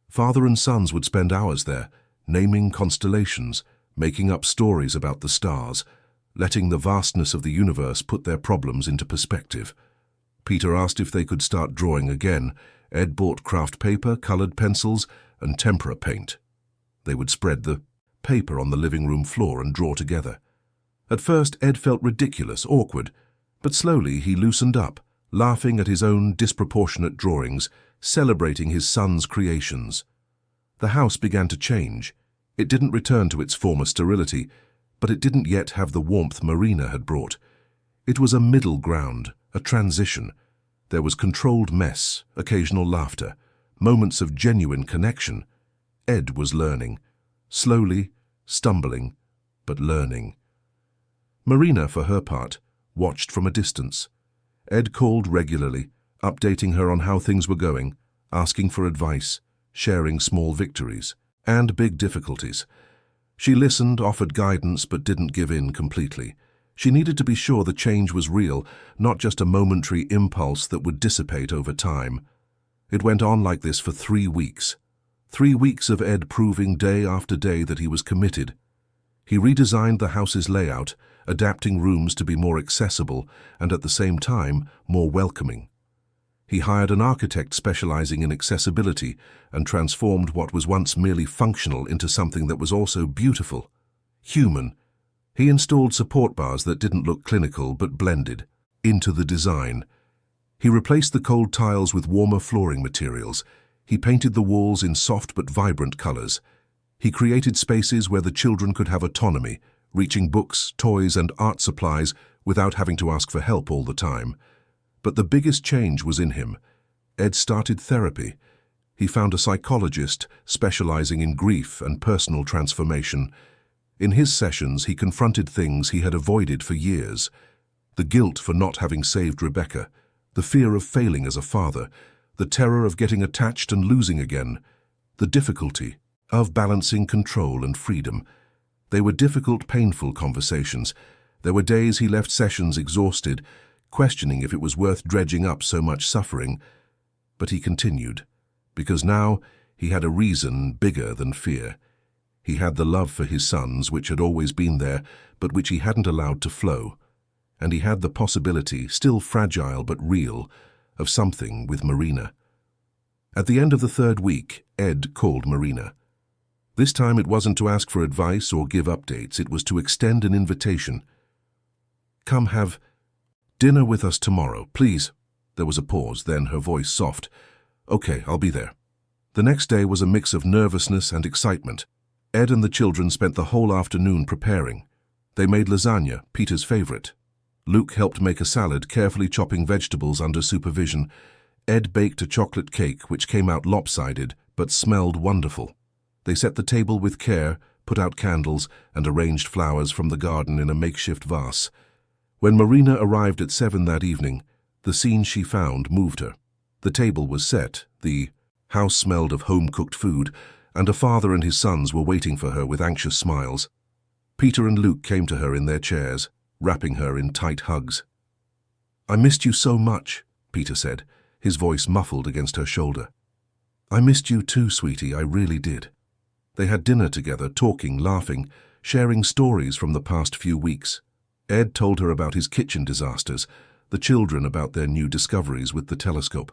Father and sons would spend hours there, naming constellations, making up stories about the stars, letting the vastness of the universe put their problems into perspective. Peter asked if they could start drawing again. Ed bought craft paper, colored pencils, and tempera paint. They would spread the paper on the living room floor and draw together. At first, Ed felt ridiculous, awkward, but slowly he loosened up, laughing at his own disproportionate drawings, celebrating his son's creations. The house began to change. It didn't return to its former sterility, but it didn't yet have the warmth Marina had brought. It was a middle ground, a transition. There was controlled mess, occasional laughter, moments of genuine connection. Ed was learning. Slowly, stumbling, but learning. Marina, for her part, watched from a distance. Ed called regularly, updating her on how things were going, asking for advice, sharing small victories and big difficulties. She listened, offered guidance, but didn't give in completely. She needed to be sure the change was real, not just a momentary impulse that would dissipate over time. It went on like this for 3 weeks. 3 weeks of Ed proving day after day that he was committed. He redesigned the house's layout, adapting rooms to be more accessible and at the same time more welcoming. He hired an architect specializing in accessibility and transformed what was once merely functional into something that was also beautiful, human. He installed support bars that didn't look clinical but blended into the design. He replaced the cold tiles with warmer flooring materials. He painted the walls in soft but vibrant colors. He created spaces where the children could have autonomy, reaching books, toys, and art supplies without having to ask for help all the time. But the biggest change was in him. Ed started therapy. He found a psychologist specializing in grief and personal transformation. In his sessions, he confronted things he had avoided for years. The guilt for not having saved Rebecca, the fear of failing as a father, the terror of getting attached and losing again, the difficulty of balancing control and freedom. They were difficult, painful conversations. There were days he left sessions exhausted, questioning if it was worth dredging up so much suffering. But he continued, because now he had a reason bigger than fear. He had the love for his sons, which had always been there, but which he hadn't allowed to flow. And he had the possibility, still fragile but real, of something with Marina. At the end of the 3rd week, Ed called Marina. This time it wasn't to ask for advice or give updates, it was to extend an invitation. "Come have dinner with us tomorrow, please." There was a pause, then her voice soft. "Okay, I'll be there." The next day was a mix of nervousness and excitement. Ed and the children spent the whole afternoon preparing. They made lasagna, Peter's favorite. Luke helped make a salad, carefully chopping vegetables under supervision. Ed baked a chocolate cake, which came out lopsided, but smelled wonderful. They set the table with care, put out candles, and arranged flowers from the garden in a makeshift vase. When Marina arrived at 7 that evening, the scene she found moved her. The table was set, the house smelled of home-cooked food, and a father and his sons were waiting for her with anxious smiles. Peter and Luke came to her in their chairs, wrapping her in tight hugs. "I missed you so much," Peter said, his voice muffled against her shoulder. "I missed you too, sweetie, I really did." They had dinner together, talking, laughing, sharing stories from the past few weeks. Ed told her about his kitchen disasters, the children about their new discoveries with the telescope.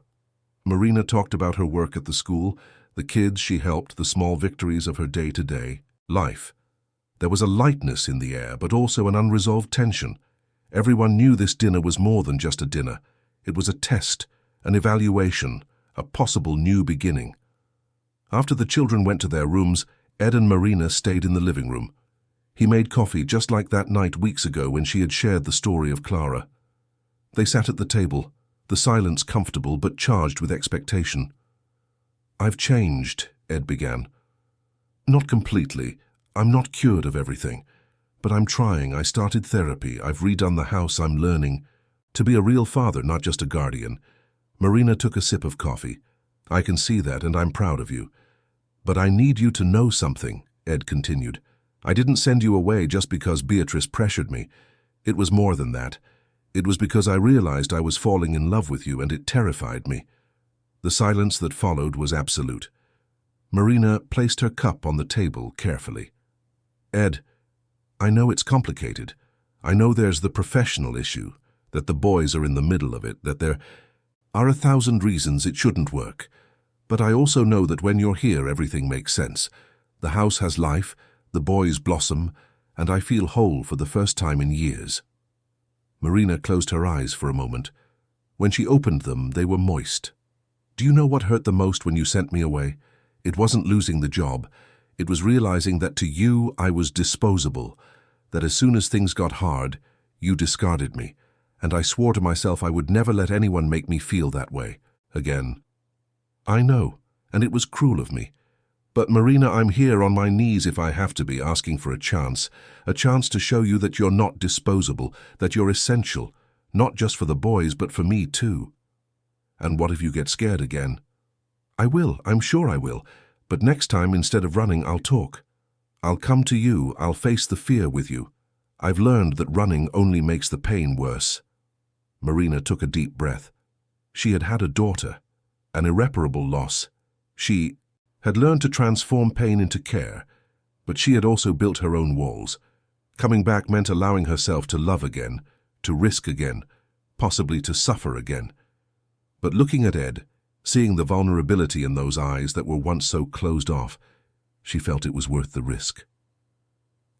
Marina talked about her work at the school, the kids she helped, the small victories of her day-to-day life. There was a lightness in the air, but also an unresolved tension. Everyone knew this dinner was more than just a dinner. It was a test, an evaluation, a possible new beginning. After the children went to their rooms, Ed and Marina stayed in the living room. He made coffee just like that night weeks ago when she had shared the story of Clara. They sat at the table, the silence comfortable but charged with expectation. "I've changed," Ed began. "Not completely. I'm not cured of everything. But I'm trying. I started therapy. I've redone the house. I'm learning to be a real father, not just a guardian." Marina took a sip of coffee. "I can see that, and I'm proud of you. But I need you to know something," Ed continued. I didn't send you away just because Beatrice pressured me. It was more than that. It was because I realized I was falling in love with you and it terrified me. The silence that followed was absolute. Marina placed her cup on the table carefully. Ed, I know it's complicated. I know there's the professional issue, that the boys are in the middle of it, that there are 1,000 reasons it shouldn't work. But I also know that when you're here, everything makes sense. The house has life, the boys blossom, and I feel whole for the first time in years. Marina closed her eyes for a moment. When she opened them, they were moist. Do you know what hurt the most when you sent me away? It wasn't losing the job. It was realizing that to you I was disposable, that as soon as things got hard, you discarded me, and I swore to myself I would never let anyone make me feel that way again. I know, and it was cruel of me. But Marina, I'm here on my knees if I have to be, asking for a chance to show you that you're not disposable, that you're essential, not just for the boys, but for me too. And what if you get scared again? I will, I'm sure I will, but next time instead of running, I'll talk. I'll come to you, I'll face the fear with you. I've learned that running only makes the pain worse. Marina took a deep breath. She had had a daughter, an irreparable loss. She had learned to transform pain into care, but she had also built her own walls. Coming back meant allowing herself to love again, to risk again, possibly to suffer again. But looking at Ed, seeing the vulnerability in those eyes that were once so closed off, she felt it was worth the risk.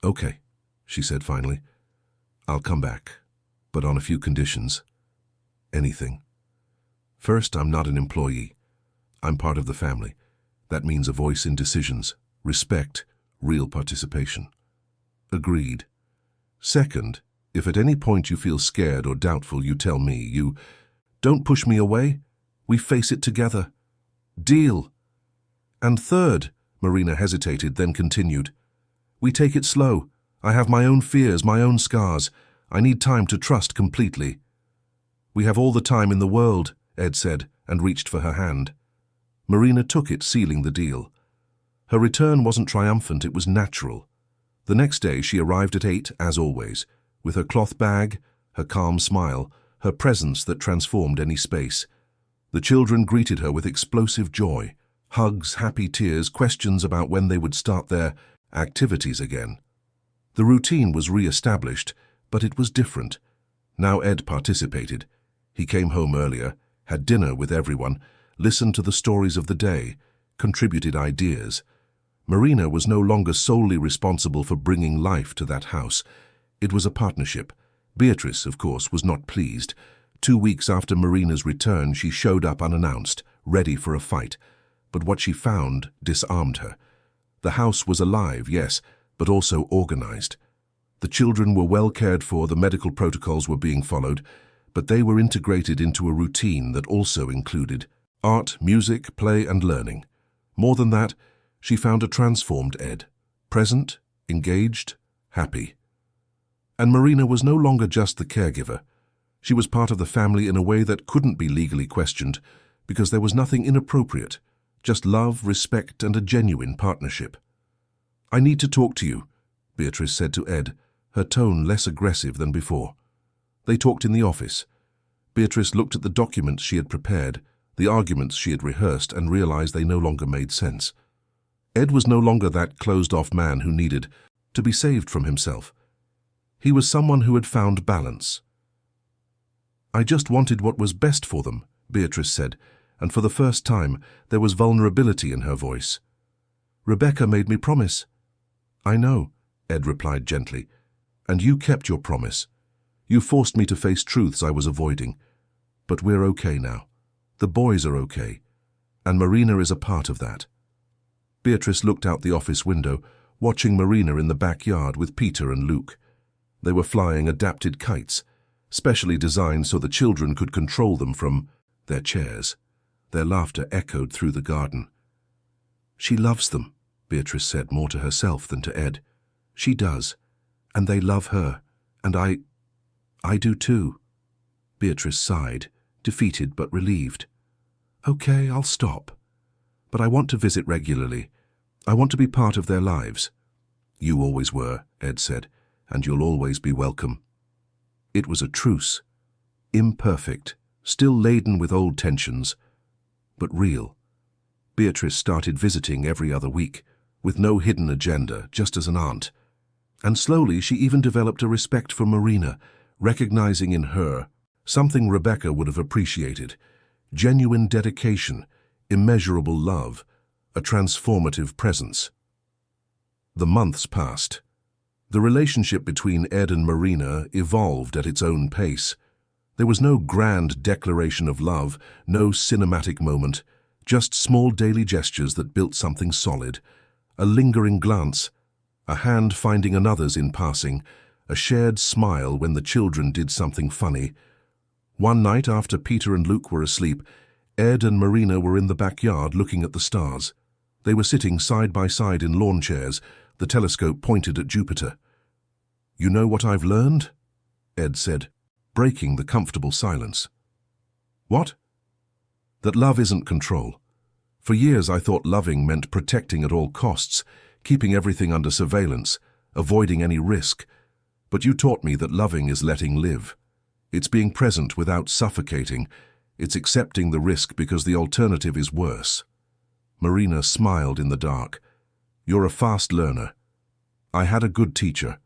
Okay, she said finally. I'll come back, but on a few conditions. Anything. First, I'm not an employee. I'm part of the family. That means a voice in decisions, respect, real participation. Agreed. Second, if at any point you feel scared or doubtful, you tell me. You don't push me away. We face it together. Deal. And third, Marina hesitated, then continued. We take it slow. I have my own fears, my own scars. I need time to trust completely. We have all the time in the world, Ed said, and reached for her hand. Marina took it, sealing the deal. Her return wasn't triumphant, it was natural. The next day she arrived at 8, as always, with her cloth bag, her calm smile, her presence that transformed any space. The children greeted her with explosive joy, hugs, happy tears, questions about when they would start their activities again. The routine was re-established, but it was different. Now Ed participated. He came home earlier, had dinner with everyone, listened to the stories of the day, contributed ideas. Marina was no longer solely responsible for bringing life to that house. It was a partnership. Beatrice, of course, was not pleased. 2 weeks after Marina's return, she showed up unannounced, ready for a fight. But what she found disarmed her. The house was alive, yes, but also organized. The children were well cared for, the medical protocols were being followed, but they were integrated into a routine that also included art, music, play, and learning. More than that, she found a transformed Ed, present, engaged, happy. And Marina was no longer just the caregiver. She was part of the family in a way that couldn't be legally questioned, because there was nothing inappropriate, just love, respect, and a genuine partnership. I need to talk to you, Beatrice said to Ed, her tone less aggressive than before. They talked in the office. Beatrice looked at the documents she had prepared, the arguments she had rehearsed, and realized they no longer made sense. Ed was no longer that closed-off man who needed to be saved from himself. He was someone who had found balance. I just wanted what was best for them, Beatrice said, and for the first time there was vulnerability in her voice. Rebecca made me promise. I know, Ed replied gently, and you kept your promise. You forced me to face truths I was avoiding. But we're okay now. The boys are okay, and Marina is a part of that. Beatrice looked out the office window, watching Marina in the backyard with Peter and Luke. They were flying adapted kites, specially designed so the children could control them from their chairs. Their laughter echoed through the garden. She loves them, Beatrice said, more to herself than to Ed. She does, and they love her, and I do too. Beatrice sighed, defeated but relieved. Okay, I'll stop. But I want to visit regularly. I want to be part of their lives. You always were, Ed said, and you'll always be welcome. It was a truce. Imperfect, still laden with old tensions, but real. Beatrice started visiting every other week, with no hidden agenda, just as an aunt. And slowly she even developed a respect for Marina, recognizing in her something Rebecca would have appreciated: genuine dedication, immeasurable love, a transformative presence. The months passed. The relationship between Ed and Marina evolved at its own pace. There was no grand declaration of love, no cinematic moment, just small daily gestures that built something solid. A lingering glance, a hand finding another's in passing, a shared smile when the children did something funny. One night after Peter and Luke were asleep, Ed and Marina were in the backyard looking at the stars. They were sitting side by side in lawn chairs, the telescope pointed at Jupiter. "You know what I've learned?" Ed said, breaking the comfortable silence. "What?" "That love isn't control. For years I thought loving meant protecting at all costs, keeping everything under surveillance, avoiding any risk. But you taught me that loving is letting live. It's being present without suffocating. It's accepting the risk because the alternative is worse." Marina smiled in the dark. "You're a fast learner. I had a good teacher."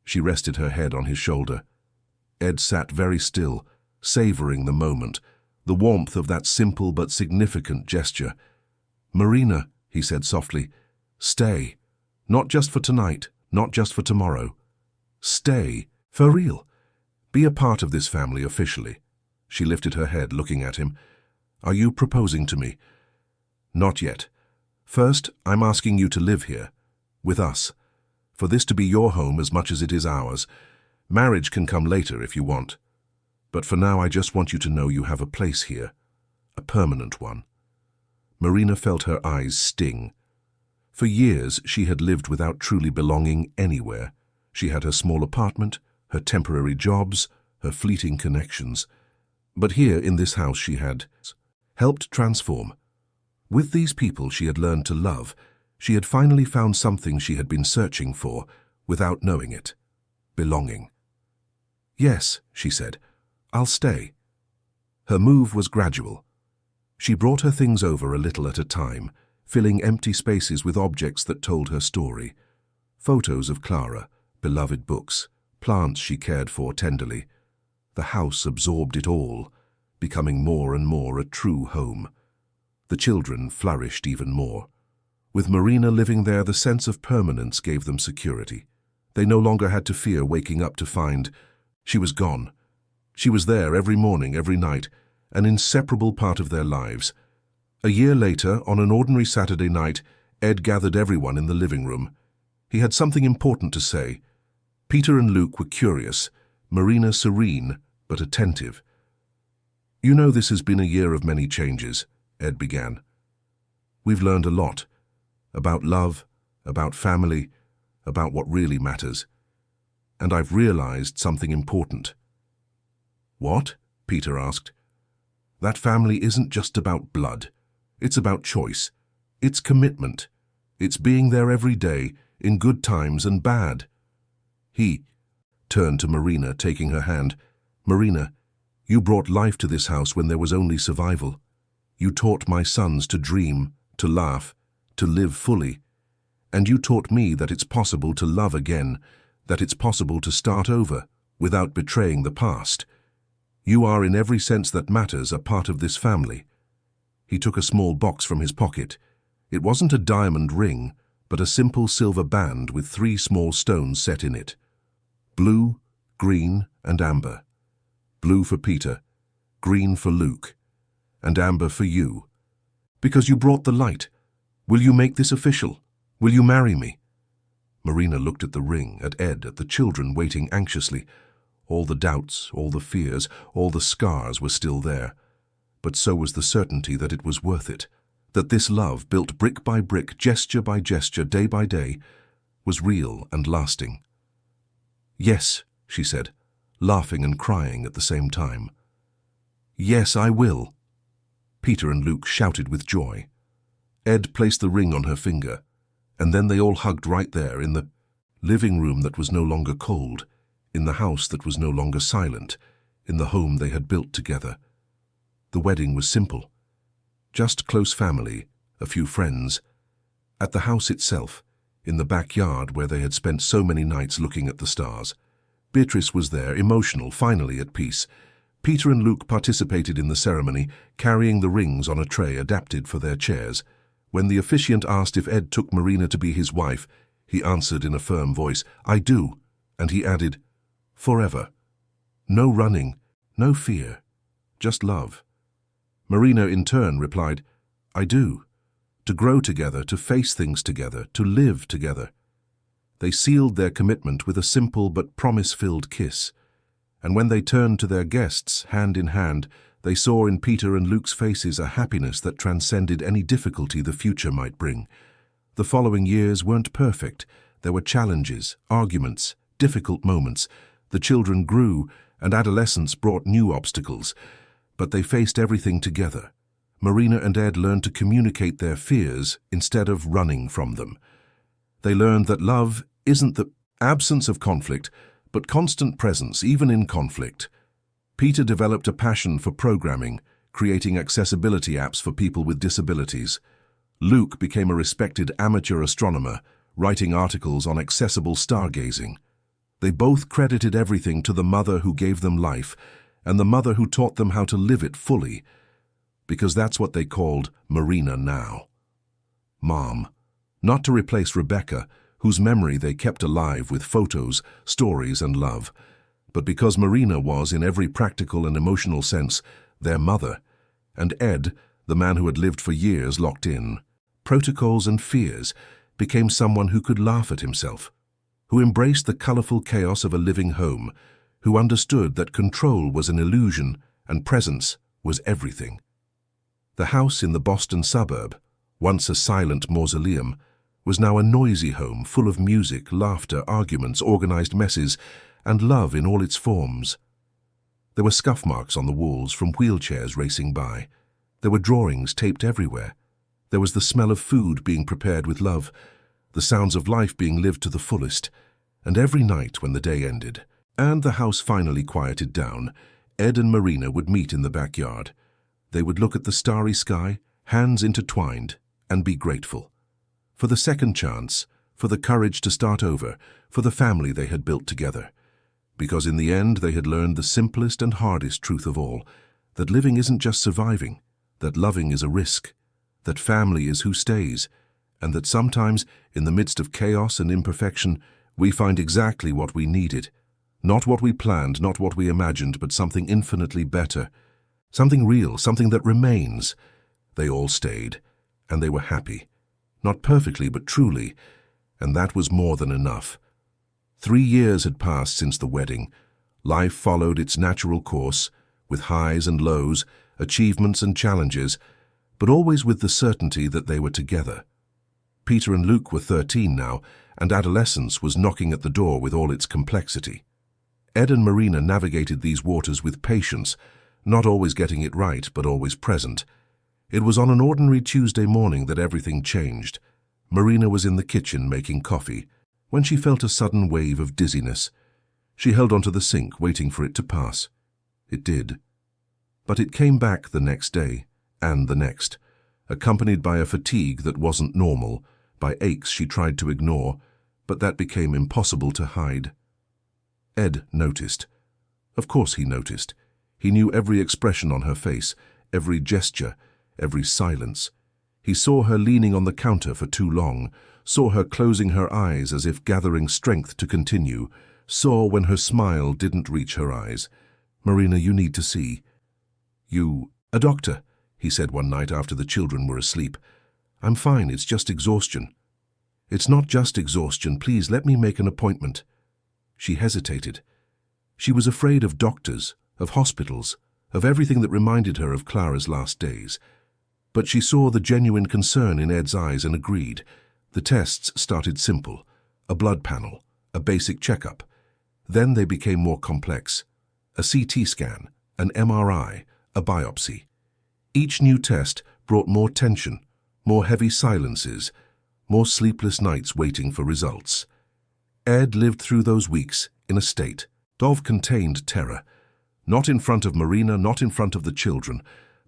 She rested her head on his shoulder. Ed sat very still, savoring the moment, the warmth of that simple but significant gesture. "Marina," he said softly, "stay. Not just for tonight, not just for tomorrow. Stay, for real. Be a part of this family officially." She lifted her head, looking at him. "Are you proposing to me?" "Not yet. First, I'm asking you to live here, with us, for this to be your home as much as it is ours. Marriage can come later if you want. But for now, I just want you to know you have a place here, a permanent one." Marina felt her eyes sting. For years, she had lived without truly belonging anywhere. She had her small apartment, her temporary jobs, her fleeting connections. But here in this house she had helped transform. With these people she had learned to love. She had finally found something she had been searching for, without knowing it: belonging. "Yes," she said, "I'll stay." Her move was gradual. She brought her things over a little at a time, filling empty spaces with objects that told her story. Photos of Clara, beloved books, plants she cared for tenderly. The house absorbed it all, becoming more and more a true home. The children flourished even more. With Marina living there, the sense of permanence gave them security. They no longer had to fear waking up to find she was gone. She was there every morning, every night, an inseparable part of their lives. A year later, on an ordinary Saturday night, Ed gathered everyone in the living room. He had something important to say. Peter and Luke were curious, Marina serene but attentive. "You know, this has been a year of many changes," Ed began. "We've learned a lot. About love, about family, about what really matters. And I've realized something important." "What?" Peter asked. "That family isn't just about blood. It's about choice. It's commitment. It's being there every day, in good times and bad." He turned to Marina, taking her hand. "Marina, you brought life to this house when there was only survival. You taught my sons to dream, to laugh, to live fully. And you taught me that it's possible to love again, that it's possible to start over, without betraying the past. You are, in every sense that matters, a part of this family." He took a small box from his pocket. It wasn't a diamond ring, but a simple silver band with 3 small stones set in it. Blue, green, and amber. Blue for Peter, green for Luke, and amber for you. "Because you brought the light. Will you make this official? Will you marry me?" Marina looked at the ring, at Ed, at the children waiting anxiously. All the doubts, all the fears, all the scars were still there. But so was the certainty that it was worth it, that this love, built brick by brick, gesture by gesture, day by day, was real and lasting. "Yes," she said, laughing and crying at the same time. "Yes, I will." Peter and Luke shouted with joy. Ed placed the ring on her finger, and then they all hugged right there in the living room that was no longer cold, in the house that was no longer silent, in the home they had built together. The wedding was simple. Just close family, a few friends. At the house itself, in the backyard where they had spent so many nights looking at the stars. Beatrice was there, emotional, finally at peace. Peter and Luke participated in the ceremony, carrying the rings on a tray adapted for their chairs. When the officiant asked if Ed took Marina to be his wife, he answered in a firm voice, "I do," and he added, "Forever. No running, no fear, just love." Marina in turn replied, "I do. To grow together, to face things together, to live together." They sealed their commitment with a simple but promise-filled kiss. And when they turned to their guests, hand in hand, they saw in Peter and Luke's faces a happiness that transcended any difficulty the future might bring. The following years weren't perfect. There were challenges, arguments, difficult moments. The children grew, and adolescence brought new obstacles. But they faced everything together. Marina and Ed learned to communicate their fears instead of running from them. They learned that love isn't the absence of conflict, but constant presence, even in conflict. Peter developed a passion for programming, creating accessibility apps for people with disabilities. Luke became a respected amateur astronomer, writing articles on accessible stargazing. They both credited everything to the mother who gave them life, and the mother who taught them how to live it fully, because that's what they called Marina now. Mom. Not to replace Rebecca, whose memory they kept alive with photos, stories, and love, but because Marina was, in every practical and emotional sense, their mother, and Ed, the man who had lived for years locked in protocols and fears, became someone who could laugh at himself, who embraced the colorful chaos of a living home, who understood that control was an illusion and presence was everything. The house in the Boston suburb, once a silent mausoleum, was now a noisy home full of music, laughter, arguments, organized messes, and love in all its forms. There were scuff marks on the walls from wheelchairs racing by. There were drawings taped everywhere. There was the smell of food being prepared with love, the sounds of life being lived to the fullest. And every night when the day ended, and the house finally quieted down, Ed and Marina would meet in the backyard. They would look at the starry sky, hands intertwined, and be grateful. For the second chance, for the courage to start over, for the family they had built together. Because in the end they had learned the simplest and hardest truth of all, that living isn't just surviving, that loving is a risk, that family is who stays, and that sometimes, in the midst of chaos and imperfection, we find exactly what we needed. Not what we planned, not what we imagined, but something infinitely better. Something real, something that remains. They all stayed, and they were happy. Not perfectly, but truly, and that was more than enough. 3 years had passed since the wedding. Life followed its natural course, with highs and lows, achievements and challenges, but always with the certainty that they were together. Peter and Luke were 13 now, and adolescence was knocking at the door with all its complexity. Ed and Marina navigated these waters with patience, not always getting it right, but always present. It was on an ordinary Tuesday morning that everything changed. Marina was in the kitchen making coffee, when she felt a sudden wave of dizziness. She held onto the sink, waiting for it to pass. It did. But it came back the next day, and the next, accompanied by a fatigue that wasn't normal, by aches she tried to ignore, but that became impossible to hide. Ed noticed. Of course he noticed. He knew every expression on her face, every gesture, every silence. He saw her leaning on the counter for too long, saw her closing her eyes as if gathering strength to continue, saw when her smile didn't reach her eyes. "Marina, you need to see." A doctor," he said one night after the children were asleep. "I'm fine, it's just exhaustion." "It's not just exhaustion, please let me make an appointment." She hesitated. She was afraid of doctors, of hospitals, of everything that reminded her of Clara's last days. But she saw the genuine concern in Ed's eyes and agreed. The tests started simple, a blood panel, a basic checkup. Then they became more complex. A CT scan, an MRI, a biopsy. Each new test brought more tension, more heavy silences, more sleepless nights waiting for results. Ed lived through those weeks in a state of contained terror. Not in front of Marina, not in front of the children,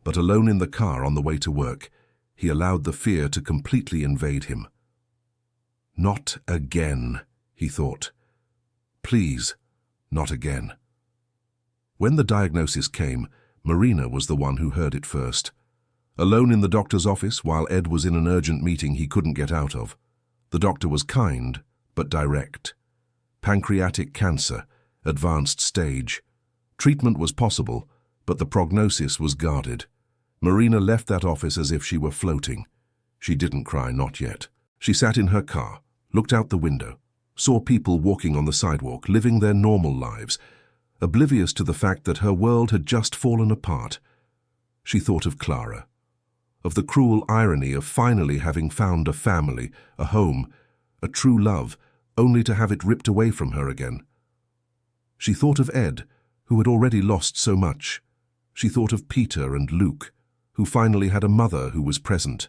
but alone in the car on the way to work. He allowed the fear to completely invade him. Not again, he thought. Please, not again. When the diagnosis came, Marina was the one who heard it first. Alone in the doctor's office while Ed was in an urgent meeting he couldn't get out of. The doctor was kind, but direct. Pancreatic cancer, advanced stage. Treatment was possible, but the prognosis was guarded. Marina left that office as if she were floating. She didn't cry, not yet. She sat in her car, looked out the window, saw people walking on the sidewalk, living their normal lives, oblivious to the fact that her world had just fallen apart. She thought of Clara, of the cruel irony of finally having found a family, a home, a true love, only to have it ripped away from her again. She thought of Ed, who had already lost so much. She thought of Peter and Luke, who finally had a mother who was present.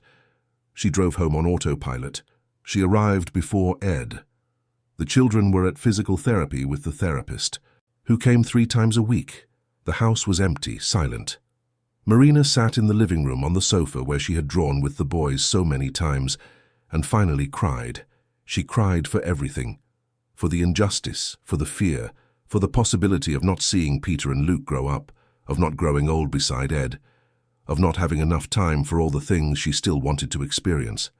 She drove home on autopilot. She arrived before Ed. The children were at physical therapy with the therapist, who came 3 times a week. The house was empty, silent. Marina sat in the living room on the sofa where she had drawn with the boys so many times, and finally cried. She cried for everything. For the injustice, for the fear, for the possibility of not seeing Peter and Luke grow up, of not growing old beside Ed, of not having enough time for all the things she still wanted to experience.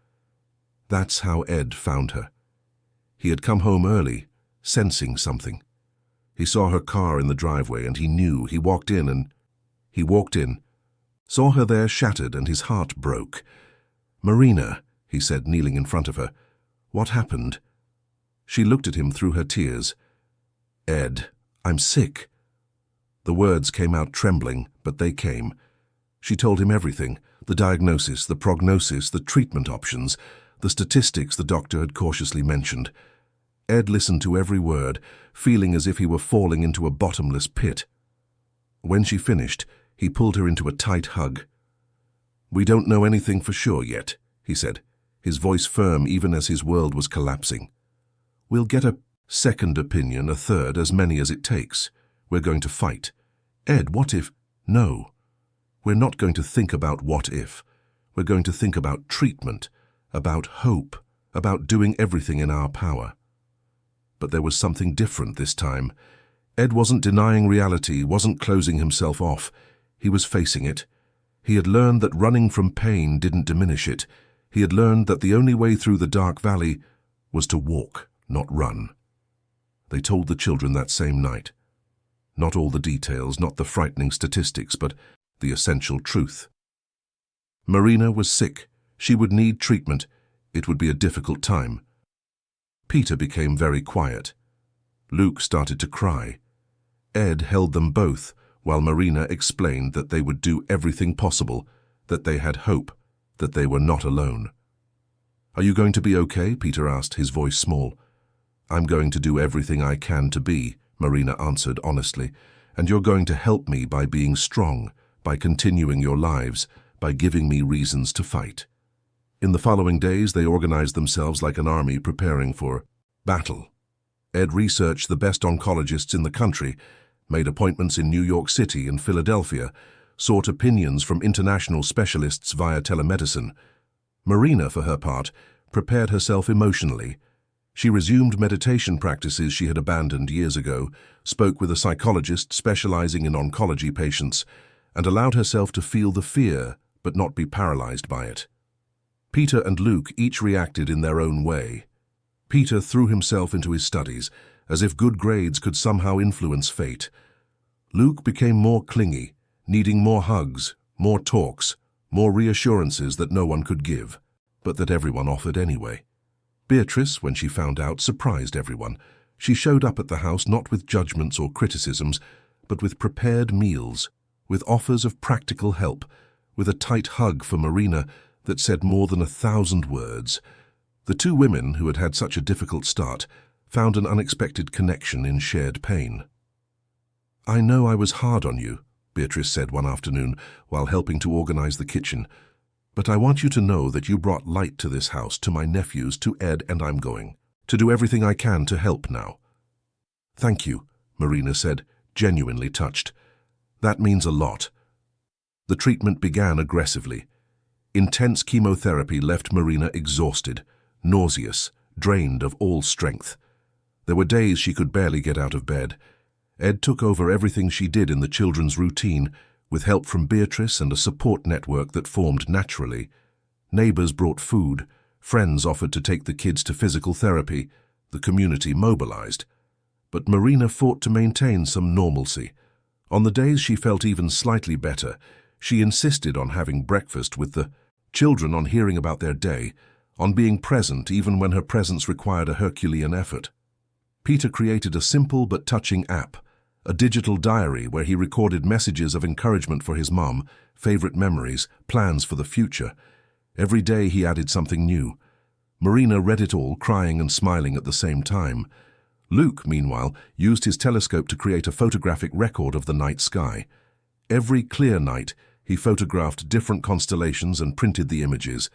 That's how Ed found her. He had come home early, sensing something. He saw her car in the driveway and he knew. He walked in, saw her there shattered, and his heart broke. "Marina," he said, kneeling in front of her. "What happened?" She looked at him through her tears. "Ed, I'm sick." The words came out trembling, but they came. She told him everything, the diagnosis, the prognosis, the treatment options, the statistics the doctor had cautiously mentioned. Ed listened to every word, feeling as if he were falling into a bottomless pit. When she finished, he pulled her into a tight hug. "We don't know anything for sure yet," he said, his voice firm even as his world was collapsing. "We'll get a second opinion, a third, as many as it takes. We're going to fight. Ed, what if? No. We're not going to think about what if. We're going to think about treatment, about hope, about doing everything in our power." But there was something different this time. Ed wasn't denying reality, wasn't closing himself off. He was facing it. He had learned that running from pain didn't diminish it. He had learned that the only way through the dark valley was to walk, not run. They told the children that same night. Not all the details, not the frightening statistics, but the essential truth. Marina was sick. She would need treatment. It would be a difficult time. Peter became very quiet. Luke started to cry. Ed held them both, while Marina explained that they would do everything possible, that they had hope, that they were not alone. "Are you going to be okay?" Peter asked, his voice small. "I'm going to do everything I can to be," Marina answered honestly, "and you're going to help me by being strong, by continuing your lives, by giving me reasons to fight." In the following days, they organized themselves like an army preparing for battle. Ed researched the best oncologists in the country, made appointments in New York City and Philadelphia, sought opinions from international specialists via telemedicine. Marina, for her part, prepared herself emotionally. She resumed meditation practices she had abandoned years ago, spoke with a psychologist specializing in oncology patients, and allowed herself to feel the fear but not be paralyzed by it. Peter and Luke each reacted in their own way. Peter threw himself into his studies, as if good grades could somehow influence fate. Luke became more clingy, needing more hugs, more talks, more reassurances that no one could give, but that everyone offered anyway. Beatrice, when she found out, surprised everyone. She showed up at the house not with judgments or criticisms, but with prepared meals, with offers of practical help, with a tight hug for Marina that said more than 1,000 words. The two women, who had had such a difficult start, found an unexpected connection in shared pain. "I know I was hard on you," Beatrice said one afternoon while helping to organize the kitchen, "but I want you to know that you brought light to this house, to my nephews, to Ed, and I'm going. to do everything I can to help now." "Thank you," Marina said, genuinely touched. "That means a lot." The treatment began aggressively. Intense chemotherapy left Marina exhausted, nauseous, drained of all strength. There were days she could barely get out of bed. Ed took over everything she did in the children's routine, with help from Beatrice and a support network that formed naturally. Neighbors brought food, friends offered to take the kids to physical therapy, the community mobilized. But Marina fought to maintain some normalcy. On the days she felt even slightly better, she insisted on having breakfast with the children, on hearing about their day, on being present even when her presence required a Herculean effort. Peter created a simple but touching app, a digital diary where he recorded messages of encouragement for his mom, favorite memories, plans for the future. Every day he added something new. Marina read it all, crying and smiling at the same time. Luke, meanwhile, used his telescope to create a photographic record of the night sky. Every clear night, he photographed different constellations and printed the images,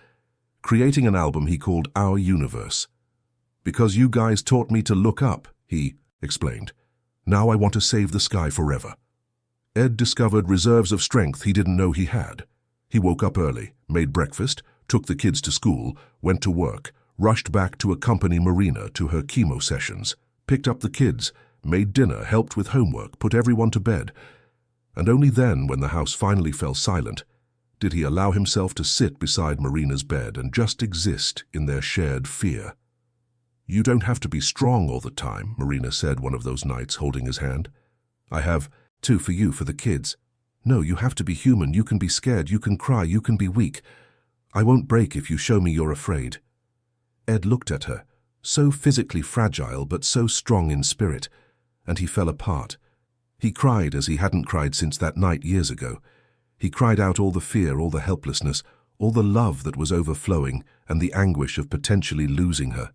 creating an album he called Our Universe. "Because you guys taught me to look up," he explained. "Now I want to save the sky forever." Ed discovered reserves of strength he didn't know he had. He woke up early, made breakfast, took the kids to school, went to work, rushed back to accompany Marina to her chemo sessions, picked up the kids, made dinner, helped with homework, put everyone to bed. And only then, when the house finally fell silent, did he allow himself to sit beside Marina's bed and just exist in their shared fear. "You don't have to be strong all the time," Marina said one of those nights, holding his hand. "I have two for you, for the kids. No, you have to be human. You can be scared, you can cry, you can be weak. I won't break if you show me you're afraid." Ed looked at her, so physically fragile but so strong in spirit, and he fell apart. He cried as he hadn't cried since that night years ago. He cried out all the fear, all the helplessness, all the love that was overflowing, and the anguish of potentially losing her.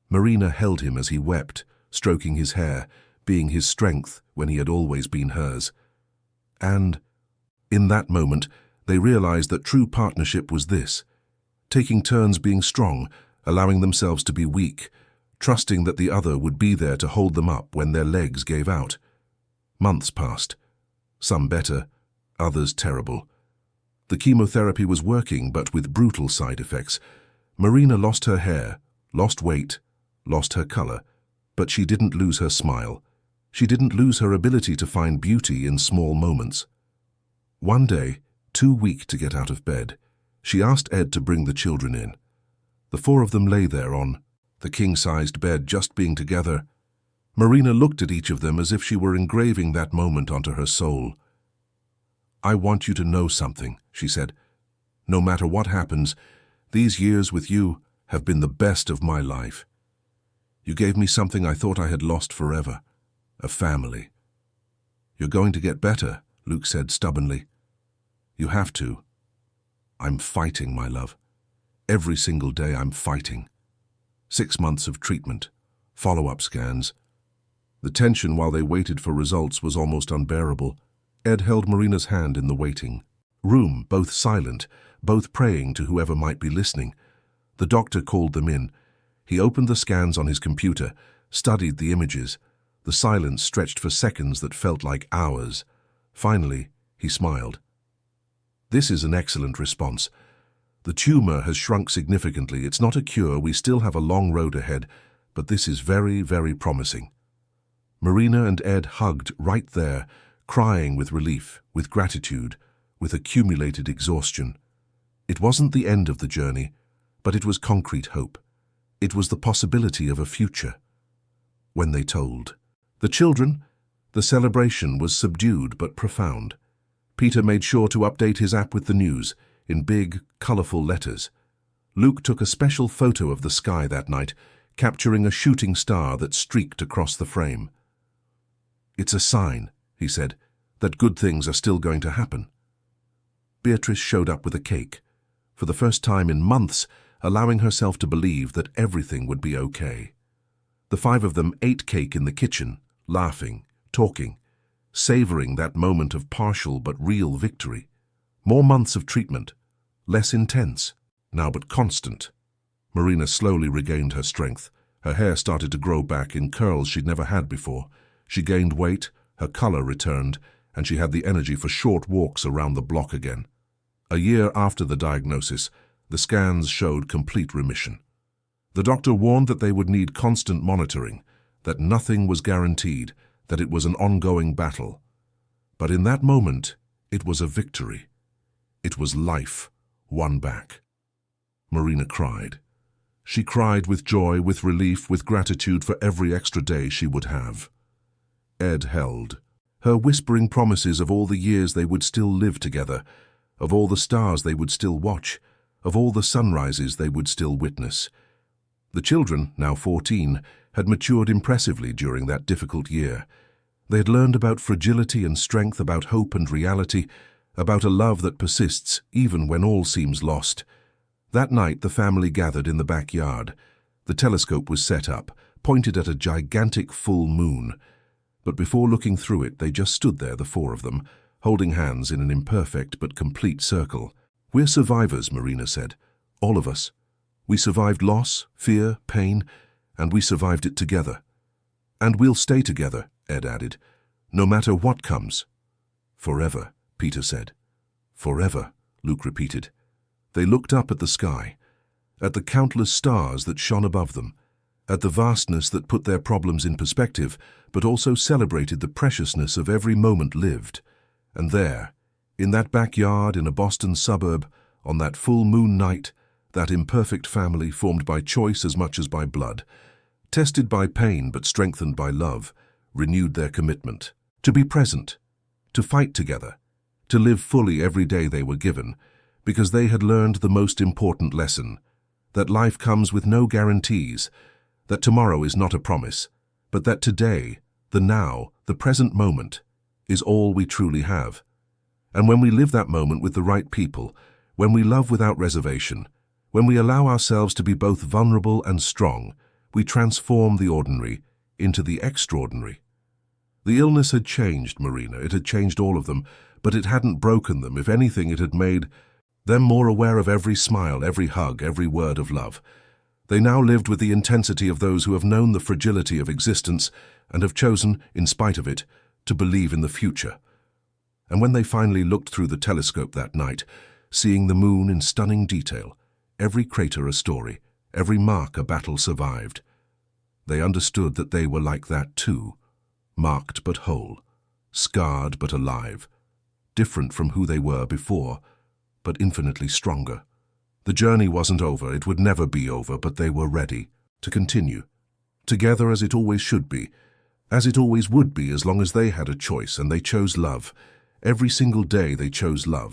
Marina held him as he wept, stroking his hair, being his strength when he had always been hers. And, in that moment, they realized that true partnership was this: taking turns being strong, allowing themselves to be weak, trusting that the other would be there to hold them up when their legs gave out. Months passed, some better, others terrible. The chemotherapy was working, but with brutal side effects. Marina lost her hair, lost weight, lost her color, but she didn't lose her smile. She didn't lose her ability to find beauty in small moments. One day, too weak to get out of bed, she asked Ed to bring the children in. The four of them lay there on the king-sized bed, just being together. Marina looked at each of them as if she were engraving that moment onto her soul. "I want you to know something," she said. "No matter what happens, these years with you have been the best of my life. You gave me something I thought I had lost forever, a family." "You're going to get better," Luke said stubbornly. "You have to." "I'm fighting, my love. Every single day I'm fighting. 6 months of treatment, follow-up scans. The tension while they waited for results was almost unbearable. Ed held Marina's hand in the waiting room, both silent, both praying to whoever might be listening. The doctor called them in. He opened the scans on his computer, studied the images. The silence stretched for seconds that felt like hours. Finally, he smiled. "This is an excellent response. The tumor has shrunk significantly. It's not a cure. We still have a long road ahead, but this is very, very promising." Marina and Ed hugged right there, crying with relief, with gratitude, with accumulated exhaustion. It wasn't the end of the journey, but it was concrete hope. It was the possibility of a future. When they told the children, the celebration was subdued but profound. Peter made sure to update his app with the news, in big, colorful letters. Luke took a special photo of the sky that night, capturing a shooting star that streaked across the frame. "It's a sign," he said, "that good things are still going to happen." Beatrice showed up with a cake, for the first time in months, allowing herself to believe that everything would be okay. The 5 of them ate cake in the kitchen, laughing, talking, savoring that moment of partial but real victory. More months of treatment, less intense, now but constant. Marina slowly regained her strength, Her hair started to grow back in curls she'd never had before. She gained weight, her color returned, and she had the energy for short walks around the block again. A year after the diagnosis, the scans showed complete remission. The doctor warned that they would need constant monitoring, that nothing was guaranteed, that it was an ongoing battle. But in that moment, it was a victory. It was life won back. Marina cried. She cried with joy, with relief, with gratitude for every extra day she would have. Ed held her, whispering promises of all the years they would still live together, of all the stars they would still watch, of all the sunrises they would still witness. The children, now 14, had matured impressively during that difficult year. They had learned about fragility and strength, about hope and reality, about a love that persists even when all seems lost. That night the family gathered in the backyard. The telescope was set up, pointed at a gigantic full moon. But before looking through it, they just stood there, the four of them, holding hands in an imperfect but complete circle. "We're survivors," Marina said. "All of us. We survived loss, fear, pain, and we survived it together. And we'll stay together," Ed added, "no matter what comes." "Forever," Peter said. "Forever," Luke repeated. They looked up at the sky, at the countless stars that shone above them, at the vastness that put their problems in perspective, but also celebrated the preciousness of every moment lived. And there, in that backyard in a Boston suburb, on that full moon night, that imperfect family formed by choice as much as by blood, tested by pain but strengthened by love, renewed their commitment to be present, to fight together, to live fully every day they were given, because they had learned the most important lesson, that life comes with no guarantees, that tomorrow is not a promise, but that today, the now, the present moment, is all we truly have. And when we live that moment with the right people, when we love without reservation, when we allow ourselves to be both vulnerable and strong, we transform the ordinary into the extraordinary. The illness had changed Marina, it had changed all of them, but it hadn't broken them. If anything, it had made them more aware of every smile, every hug, every word of love. They now lived with the intensity of those who have known the fragility of existence and have chosen, in spite of it, to believe in the future. And when they finally looked through the telescope that night, seeing the moon in stunning detail, every crater a story, every mark a battle survived, they understood that they were like that too, marked but whole, scarred but alive, different from who they were before, but infinitely stronger. The journey wasn't over, it would never be over, but they were ready to continue, together as it always should be, as it always would be as long as they had a choice, and they chose love. Every single day they chose love.